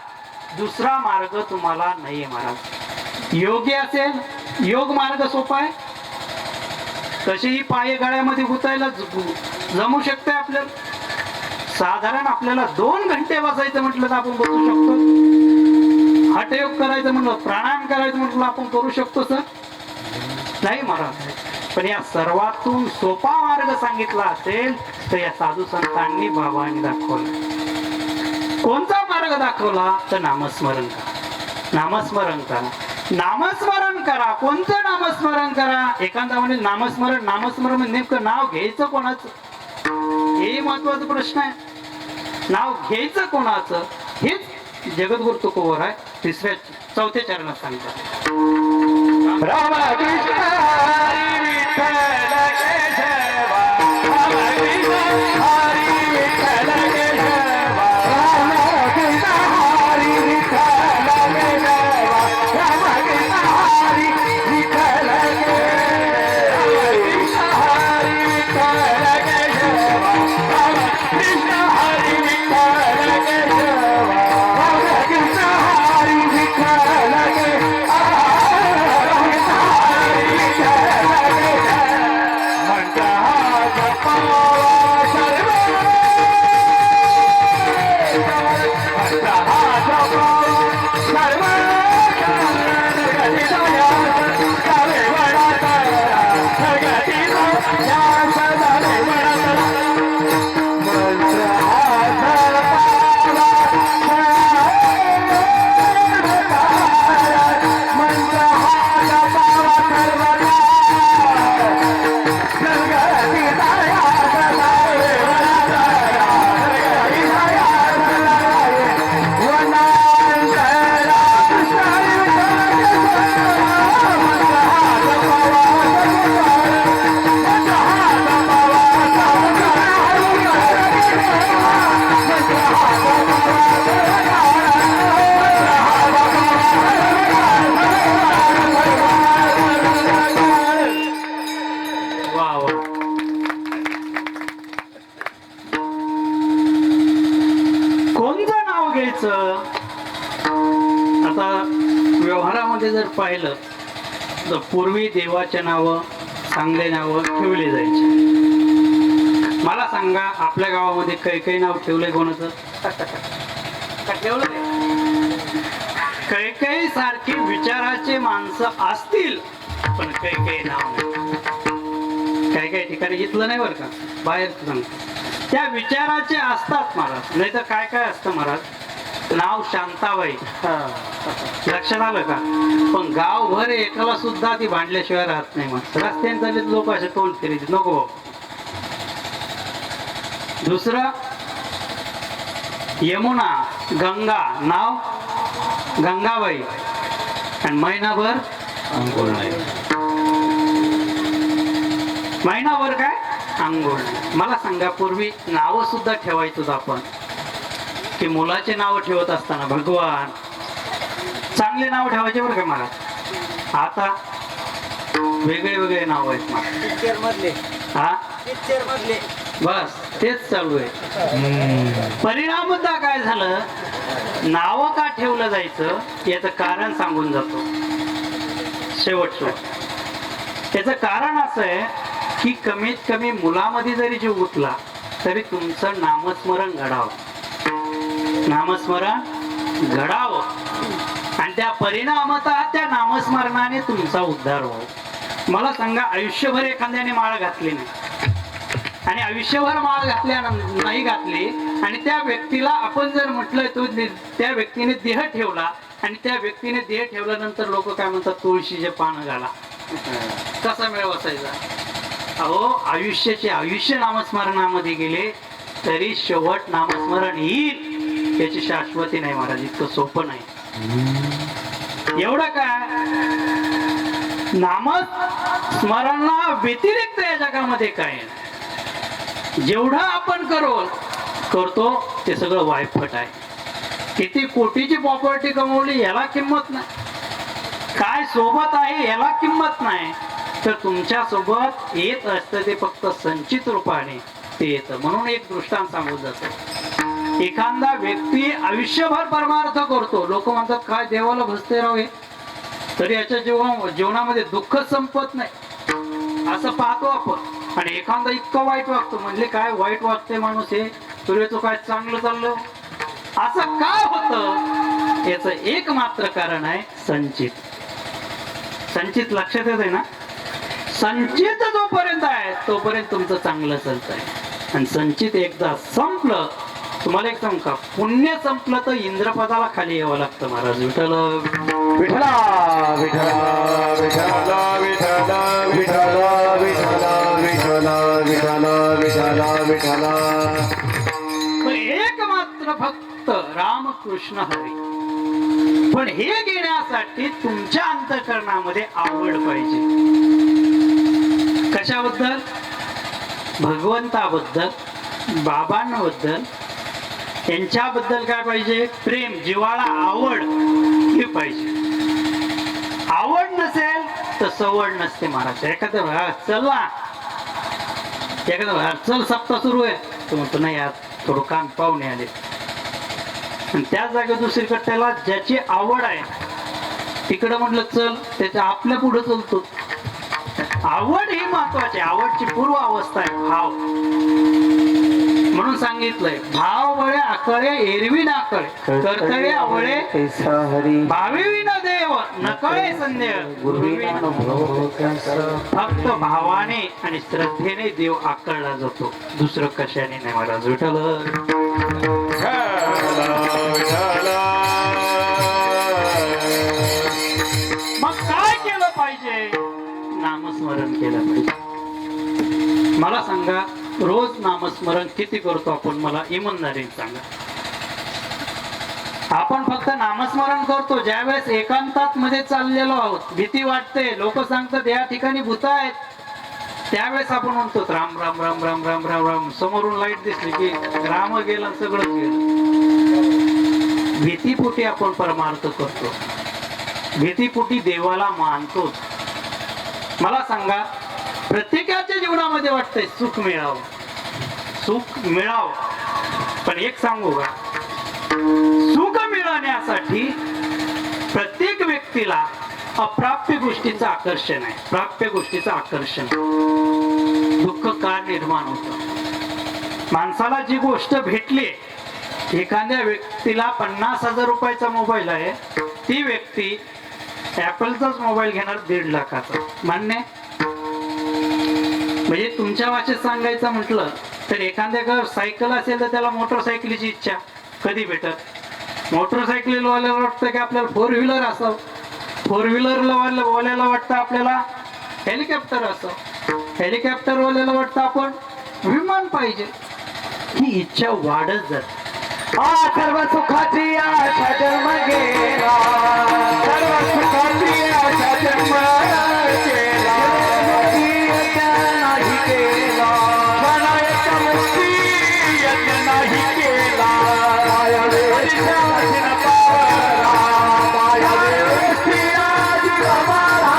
दुसरा मार्ग तुम्हाला नाहीये महाराज. योग्य असेल, योग मार्ग सोपा आहे, कशीही पाय गळ्यामध्ये गुतायला जमू शकते आपल्याला. साधारण आपल्याला 2 घंटे बसायचं म्हटलं तर आपण बसू शकतो. हठयोग करायचं म्हटलं, प्राणायाम करायचं म्हटलं आपण करू शकतो सर, नाही महाराज. पण या सर्वातून सोपा मार्ग सांगितला असेल तर या साधू संतांनी बाबांनी दाखवला. कोणता मार्ग दाखवला तर नामस्मरण करा, नामस्मरण करा, नामस्मरण करा. कोणतं नामस्मरण करा. एखादा म्हणजे नामस्मरण, नामस्मरण म्हणजे नेमकं नाव घ्यायचं कोणाचं, हे महत्वाचा प्रश्न आहे. नाव घ्यायचं कोणाचं हेच जगद्गुरु तुकोबर आहे 4थ्या चरणात सांगतात.
राम कृष्ण हरी विठ्ठल केशवा, राम कृष्ण हरी विठ्ठल केशवा, राम कृष्ण हरी विठ्ठल केशवा, राम कृष्ण हरी विठ्ठल केशवा, राम कृष्ण हरी विठ्ठल केशवा, राम कृष्ण हरी विठ्ठल केशवा,
आता व्यवहारामध्ये जर पाहिलं तर पूर्वी देवाचे नावं, चांगले नावं ठेवले जायचे. मला सांगा आपल्या गावामध्ये काही नाव ठेवलंय कोणाचं? ठेवलंय काही सारखी विचाराचे माणसं असतील, पण काही नाव नाही. काही ठिकाणी घेतलं नाही बरं का, बाहेर सांगतो त्या विचाराचे असतात महाराज. नाही तर काय असतं महाराज, नाव शांताबाई, लक्षात आलं का? पण गावभर एकाला सुद्धा ती भांडल्याशिवाय राहत नाही. मग रस्त्यांचे लोक असे तोंड फिरत नको. दुसरं यमुना, गंगा, नाव गंगाबाई, आणि महिनाभर अंघोळ नाही. महिनाभर काय अंघोळ नाही. मला सांगा, पूर्वी नावं सुद्धा ठेवायचोच आपण, की मुलाचे नाव ठेवत असताना भगवान चांगले नाव ठेवायचे बरं का मला. आता वेगळे नाव आहेत मला.
पिक्चर मधले,
हा
पिक्चर मधले,
बस तेच चालू आहे. परिणामतः काय झालं, नाव का ठेवलं जायचं याचं कारण सांगून जातो शेवट. याचं कारण असं आहे की कमीत कमी मुलामध्ये जरी जीव गुंतला तरी तुमचं नामस्मरण घडावं, नामस्मरण घडावं, आणि त्या परिणामतः त्या नामस्मरणाने तुमचा उद्धार व्हावा. मला सांगा, आयुष्यभर एखाद्याने माळ घातली नाही, आणि आयुष्यभर माळ नाही घातली, आणि त्या व्यक्तीला आपण जर म्हटलं तो त्या व्यक्तीने देह ठेवला, आणि त्या व्यक्तीने देह ठेवल्यानंतर लोक काय म्हणतात, तुळशीचे पानं घाला, कसा मेळ बसायचा? अहो, आयुष्य नामस्मरणामध्ये गेले तरी शेवट नामस्मरण येईल, त्याची शाश्वती नाही महाराज. इतकं सोपं नाही. एवढं काय, नामस्मरणा व्यतिरिक्त या जगामध्ये काय नाही. जेवढं आपण करतो ते सगळं वायफट आहे. किती कोटीची प्रॉपर्टी कमवली याला किंमत नाही, काय सोबत आहे याला किंमत नाही, तर तुमच्या सोबत येत असतं ते फक्त संचित रूपाने ते येतं. म्हणून एक दृष्टांत सांगून जातो. एखादा व्यक्ती आयुष्यभर परमार्थ करतो, लोक म्हणतात काय देवाला भजते राहावे, तरी याच्या जीवनामध्ये दुःख संपत नाही असं पाहतो आपण. आणि एखादा इतकं वाईट वागतो, म्हणजे काय वाईट वागते माणूस, हे तुझं काय चांगलं चाललं, असं काय होतं? याचं एक मात्र कारण आहे संचित. संचित लक्षात येत आहे ना? संचित जोपर्यंत आहे तोपर्यंत तुमचं चांगलं चालत आहे, आणि संचित एकदा संपलं, तुम्हाला एक सांगू का, पुण्य संपलं तर इंद्रपदाला खाली यावं लागतं महाराज. विठ्ठल
विठला विठला विठला विठला विठला विठला विठला विठला विठला विठला.
एक मात्र फक्त रामकृष्ण हरी. पण हे घेण्यासाठी तुमच्या अंतःकरणामध्ये आवड पाहिजे. कशाबद्दल? भगवंताबद्दल, बाबांबद्दल, यांच्याबद्दल काय पाहिजे? प्रेम, जिव्हाळा, आवड ही पाहिजे. आवड नसेल तर सवड नसते महाराज. एखादं चला, एखादं चल सप्ताह सुरू आहे, तो म्हणतो नाही यार थोडं काम पाहुणे आले, आणि त्या जागेवर दुसरीकडे त्याला ज्याची आवड आहे तिकडं म्हटलं चल, त्याच्या आपल्या पुढे चलतो. आवड ही महत्वाची. आवडची पूर्व अवस्था आहे भाव. म्हणून सांगितलंय, भाव वळे आकळे एरवी नाकळे, कर्तळे आवळे भावे विना देव नकळे संदेह. फक्त भावाने आणि श्रद्धेने देव आकळला जातो, दुसरं कशाने नाही महाराज. विठ्ठल मग काय केलं पाहिजे? नामस्मरण केलं पाहिजे. मला सांगा, रोज नामस्मरण किती करतो आपण? मला इमानदारीने सांगा. आपण फक्त नामस्मरण करतो ज्यावेळेस एकांतात मध्ये चाललेलो आहोत, भीती वाटते, लोक सांगतात या ठिकाणी भूत आहेत, त्यावेळेस आपण म्हणतो राम राम राम राम राम राम राम. समोरून लाईट दिसली की राम गेला, सगळं गेलं. भीतीपोटी आपण परमार्थ करतो, भीतीपोटी देवाला मानतो. मला सांगा, प्रत्येकाच्या जीवनामध्ये वाटतंय सुख मिळावं, सुख मिळावं, पण एक सांगू का, सुख मिळवण्यासाठी प्रत्येक व्यक्तीला अप्राप्य गोष्टीचं आकर्षण आहे, प्राप्य गोष्टीचं आकर्षण. दुःख का निर्माण होतं? माणसाला जी गोष्ट भेटली, एखाद्या व्यक्तीला 50,000 रुपयाचा मोबाईल आहे, ती व्यक्ती ॲपलचाच मोबाईल घेणार 1.5 लाखाचा. मान्य आहे? म्हणजे तुमच्या भाषेत सांगायचं म्हटलं तर एखाद्याकडे सायकल असेल तर त्याला मोटरसायकलीची इच्छा कधी भेटत. मोटरसायकलीवाल्याला वाटतं की आपल्याला 4 व्हीलर असावं, 4 व्हीलरवाल्याला वाटतं आपल्याला हेलिकॉप्टर असावं, हेलिकॉप्टरवाल्याला वाटतं आपण विमान पाहिजे. ही इच्छा वाढत जाते.
सर्व सुखाची आशा जन्म गेला, सर्व सुखाची आशा जन्म गेला, नाही केला मनायत मुक्ती यज्ञ नाही केला, माया वेळीच्या वाचन पावला, माया वेळीच्या आधी बाबाला,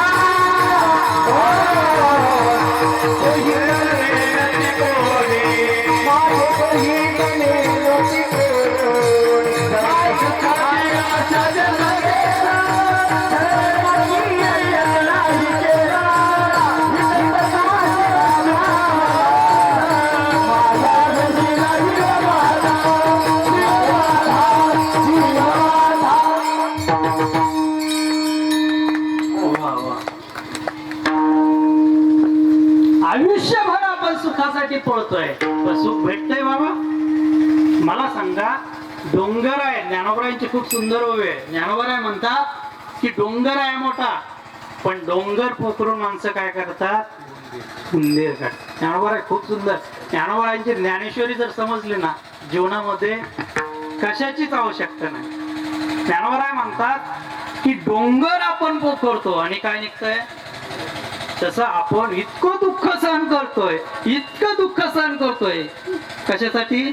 कोणी नव्हे कोणी, माझे कोणी नव्हे कोणी.
आयुष्यभर आपण सुखासाठी पळतोय, पण सुख भेटतंय बाबा? मला सांगा. डोंगर आहे, ज्ञानोबरायांची खूप सुंदर ओवी आहे. ज्ञानोबराय म्हणतात की डोंगर आहे मोठा, पण डोंगर पोखरून माणसं काय करतात? उंदीर काढतात. ज्ञानोबराय खूप सुंदर. ज्ञानोबरायांची ज्ञानेश्वरी जर समजली ना, जीवनामध्ये कशाचीच आवश्यकता नाही. ज्ञानोबराय म्हणतात की डोंगर आपण पोखरतो आणि काय निघतंय? तसं आपण इतकं दुःख सहन करतोय, इतकं दुःख सहन करतोय कशासाठी?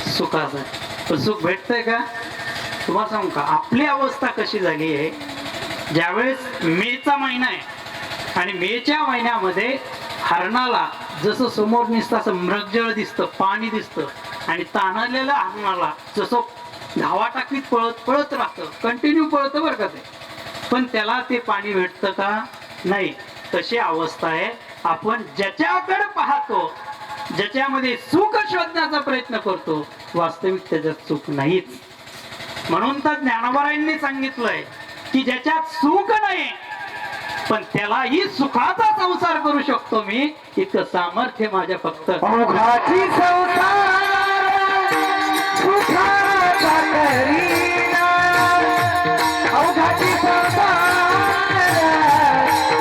सुखासाठी. पण सुख भेटतंय का? तुम्हाला सांगू का, आपली अवस्था कशी झाली आहे? ज्यावेळेस मेचा महिना आहे आणि मेच्या महिन्यामध्ये हरणाला जसं समोर नुसतं असं मृगजळ दिसतं, पाणी दिसतं, आणि ताणलेल्या हरणाला जसं धावा टाकीत पळत पळत राहतं, कंटिन्यू पळतं बरं का ते, पण त्याला ते पाणी भेटतं का? नाही. तशी अवस्था आहे. आपण ज्याच्याकडे पाहतो, ज्याच्यामध्ये सुख शोधण्याचा प्रयत्न करतो, वास्तविक त्याच्यात सुख नाहीच. म्हणून तर ज्ञानोबरायांनी सांगितलंय की ज्याच्यात सुख नाही पण त्यालाही सुखाचा संसार करू शकतो मी, इतकं सामर्थ्य माझ्या फक्त
अवघाची संसार सुखाचा करीना, अवघाची संसार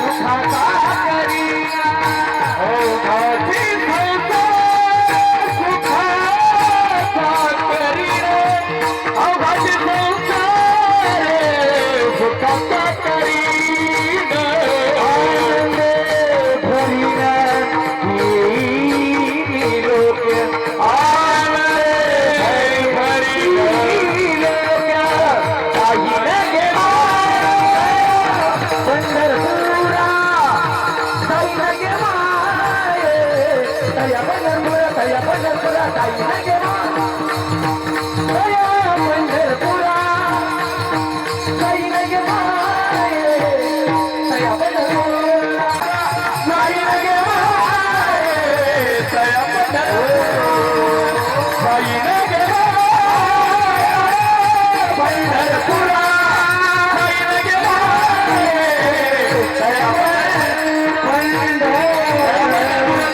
सुखाचा करीना, अवघाची संसार सुखाचा करीना, अवघाची संसार सुखाचा करीना, आनंद भरीना ही लोक, आनंद भरीना लोक, काही नगे पंढरपुरा, काही नगे माये, तया पंढरपुरा, तया पंढरपुरा, काही नगे तया पंढरपुरा, काही नगे माये, तया पंढरपुरा, काही नगे माये, तया पंढरपुरा, काही नगे माये, पंढरपुरा, काही नगे माये, तया पंढरपुरा,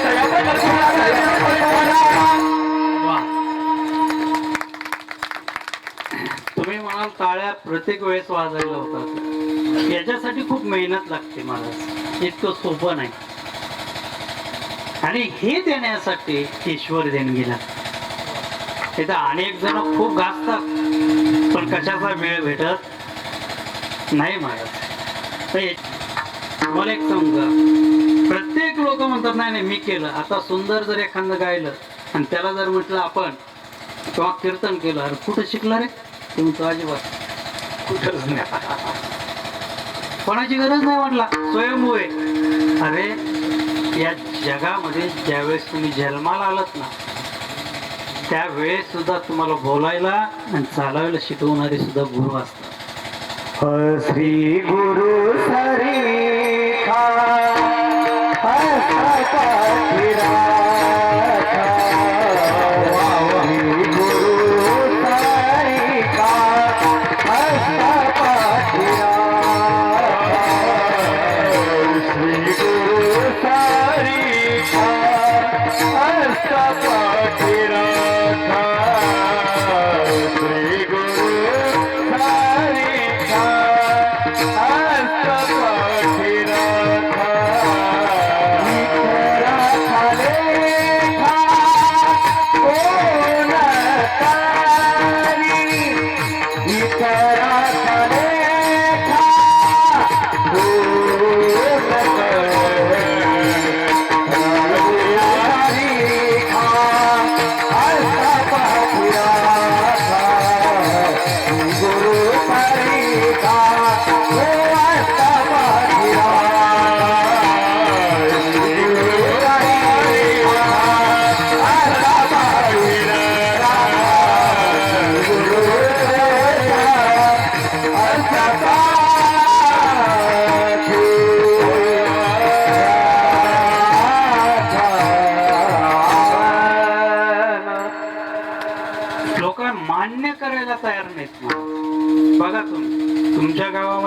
तया पंढरपुरा, तया पंढरपुरा.
वा. तुम्ही म्हणाल टाळ्या प्रत्येक वेळेस वाजायला होतात, याच्यासाठी खूप मेहनत लागते महाराज, इतकं सोपं नाही. आणि हे देण्यासाठी ईश्वर देणगीला. इथं अनेक जण खूप गाजतात पण कशाचा वेळ भेटत नाही महाराज. तर मला एक समजा, प्रत्येक लोक म्हणतात नाही नाही मी केलं. आता सुंदर जर एखादं गायलं आणि त्याला जर म्हटलं आपण किंवा कीर्तन केलं, अरे कुठं शिकलं रे? तुमचं अजिबात कुठंच नाही, कोणाची गरज नाही म्हटला, स्वयंभू आहे. अरे या जगामध्ये ज्यावेळेस तुम्ही जन्माला आलात ना, त्यावेळेस सुद्धा तुम्हाला बोलायला आणि चालायला शिकवणारे सुद्धा गुरु असतात.
श्री गुरु सरिखा हसता फिरा, श्री गुरु सरिखा हसता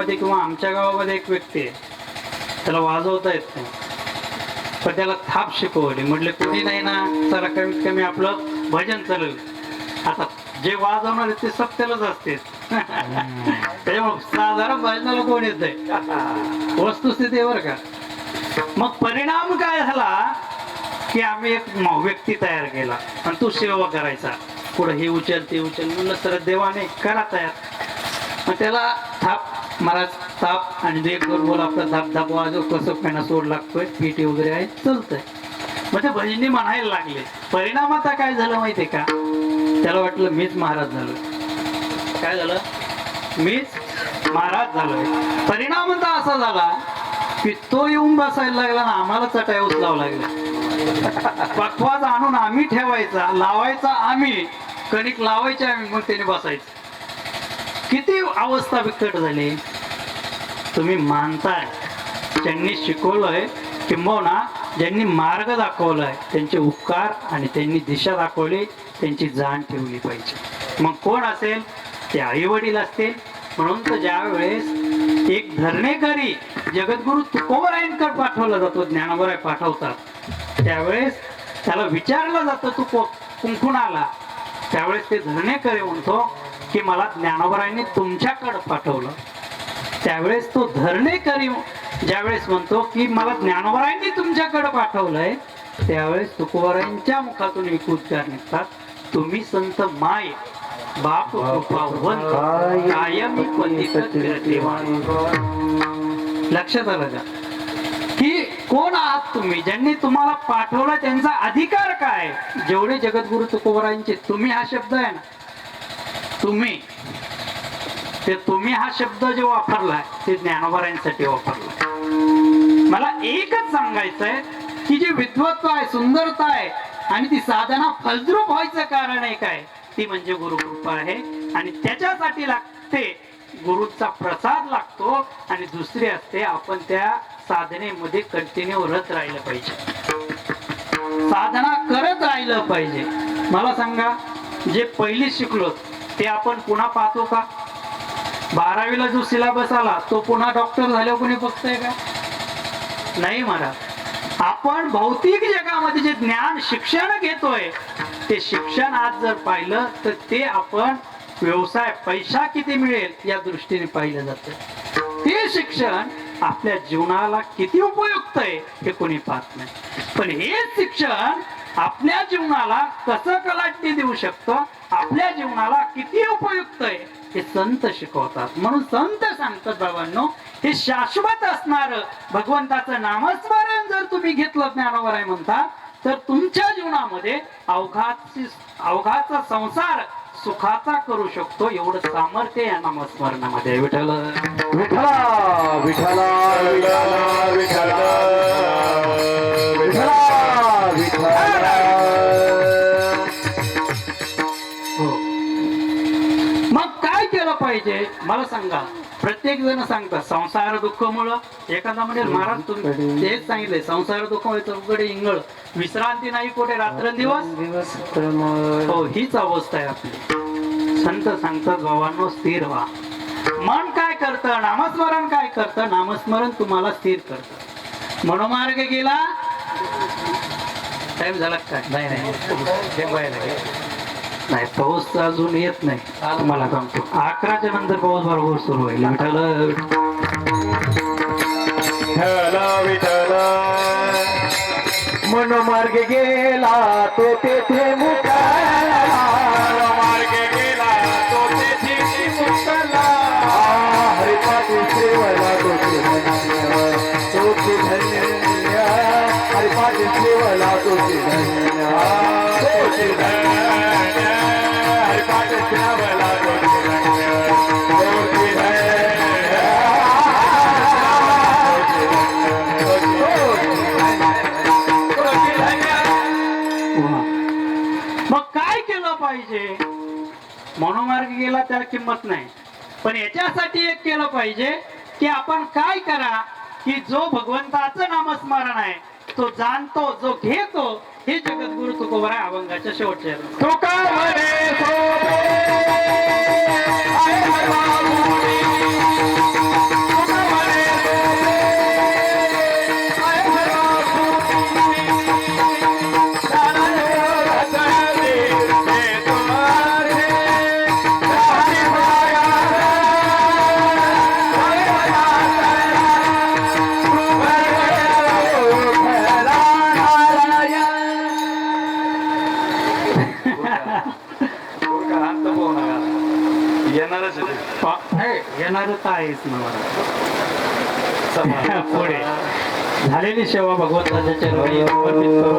गावामध्ये किंवा आमच्या गावामध्ये एक व्यक्ती आहे, त्याला वाजवता येत नाही, पण त्याला थाप शिकवली. म्हटले कोणी नाही ना, चला कमीत कमी आपलं भजन चालेल. आता जे वाजवणार आहेत ते सत्यालाच असते. त्याच्यामुळे साधारण भजनाला कोण येत आहे, वस्तुस्थिती आहे बरं का. मग परिणाम काय झाला की आम्ही एक व्यक्ती तयार केला आणि तो सेवा करायचा, पुढे हे उचल ते उचल. म्हणलं सर देवाने करा तयार. मग त्याला थाप महाराज थाप आणि एक दोन बोल आपला धाप धाप वाजव, कसं पेना सोड लागतोय, पीटी वगैरे आहे, चालतंय. मग ते भजनी म्हणायला लागले. परिणाम आता काय झालं माहितीये का, त्याला वाटलं मीच महाराज झालो. काय झालं, मीच महाराज झालोय. परिणाम आता असा झाला की तो येऊन बसायला लागला ना, आम्हाला चटाई उचलावं लागलं. पक्वाज आणून आम्ही ठेवायचा, लावायचा आम्ही, कणिक लावायची आम्ही, मग त्याने बसायचं. किती अवस्था बिकट झाली. तुम्ही मानताय ज्यांनी शिकवलंय, किंबहुना ज्यांनी मार्ग दाखवलाय, त्यांचे उपकार आणि त्यांनी दिशा दाखवली, त्यांची जाण ठेवली पाहिजे. मग कोण असेल, ते आई वडील असतील. म्हणून तर ज्या वेळेस एक धरणेकरी जगद्गुरु तुकोबरायांकडे पाठवला जातो, ज्ञानोबराय पाठवतात, त्यावेळेस त्याला विचारलं जातं तू कुंकून आला. त्यावेळेस ते धरणेकरी म्हणतो की मला ज्ञानोबरायांनी तुमच्याकडे पाठवलं. त्यावेळेस तो धरणेकरी ज्यावेळेस म्हणतो की मला ज्ञानोबरायांनी तुमच्याकडे पाठवलंय, त्यावेळेस तुकोबरायांच्या मुखातून एक उद्गार निघतात, तुम्ही संत माय बाप कृपावंत कायमी पंडित कीर्तिवान. लक्षात आलं का की कोण आहात तुम्ही, ज्यांनी तुम्हाला पाठवलं, त्यांचा अधिकार काय. जेवढे जगद्गुरु तुकोबरायांचे तुम्ही हा शब्द आहे ना, तुम्ही ते तुम्ही हा शब्द जो वापरलाय ते ज्ञानोबरायांसाठी वापरलाय. मला एकच सांगायचंय की जी विद्वत्व आहे, सुंदरता आहे आणि ती साधना फलद्रूप व्हायचं कारण एक आहे, ती म्हणजे गुरुकृपा आहे. आणि त्याच्यासाठी लागते गुरुचा प्रसाद लागतो. आणि दुसरी असते आपण त्या साधनेमध्ये कंटिन्यू रत राहिलं पाहिजे, साधना करत राहिलं पाहिजे. मला सांगा, जे पहिली शिकलो ते आपण पुन्हा पाहतो का? 12वीला जो सिलेबस आला तो पुन्हा डॉक्टर झाल्यावर कोणी बघतंय का? नाही महाराज. आपण भौतिक जगामध्ये जे ज्ञान शिक्षण घेतोय, ते शिक्षण आज जर पाहिलं तर ते आपण व्यवसाय, पैसा किती मिळेल या दृष्टीने पाहिलं जातं. ते शिक्षण आपल्या जीवनाला किती उपयुक्त आहे हे कोणी पाहत नाही. पण हे शिक्षण आपल्या जीवनाला कसं कलाटणी देऊ शकतं, आपल्या जीवनाला किती उपयुक्त आहे हे संत शिकवतात. म्हणून संत सांगतात बाबांनो, हे शाश्वत असणार भगवंताचं नामस्मरण जर तुम्ही घेतलं, ज्ञानोबराय म्हणतात, तर तुमच्या जीवनामध्ये अवघाचा संसार सुखाचा करू शकतो. एवढं सामर्थ्य या नामस्मरणामध्ये. विठ्ठल
विठ्ठला विठ्ठला विठ्ठला विठ्ठला विठ्ठला.
हो. मग काय केलं पाहिजे मला सांगा. प्रत्येक जण सांगतात संसार दुःखमुळं. एखादा म्हणजे महाराज तुम्ही तेच सांगितले, संसार दुःख चौकडे इंगळ, विश्रांती नाही कुठे रात्रंदिवस. हो, हीच अवस्था आहे आपली. संत सांगतात भावांनो, स्थिर व्हा. मन काय करतं, नामस्मरण काय करतं, नामस्मरण तुम्हाला स्थिर करतं. मनोमार्ग गेला. टाइम झाला काय? नाही, पाऊस अजून येत नाही. तुम्हाला सांगतो 11च्या नंतर पाऊस बरोबर सुरू होईल. विठ्ठल
विठ्ठल मनोमार्ग गेला तो तेथे मुक्तला, मार्ग गेला तो तेथे मुक्तला. हरिपाठी सेवला तोचे धन्य, हरिपाठी सेवला तोचे धन्य, तोचे धन्य, हरिपाठी सेवला तोचे धन्य, तोचे
मग काय केलं पाहिजे? मनोमार्ग गेला त्याला किंमत नाही. पण याच्यासाठी एक केलं पाहिजे की आपण काय करा की जो भगवंताचं नामस्मरण आहे तो जाणतो, जो घेतो, हे जगद्गुरु तुकोबराय अभंगाच्या शेवटच्या
तुका म्हणे सोपे आहे बाबुनी. येणारच आहे ते.
नाही येणार तर आहेच ना मला
समाज.
पुढे झालेली सेवा भगवंताच्या चरणी समर्पित करू.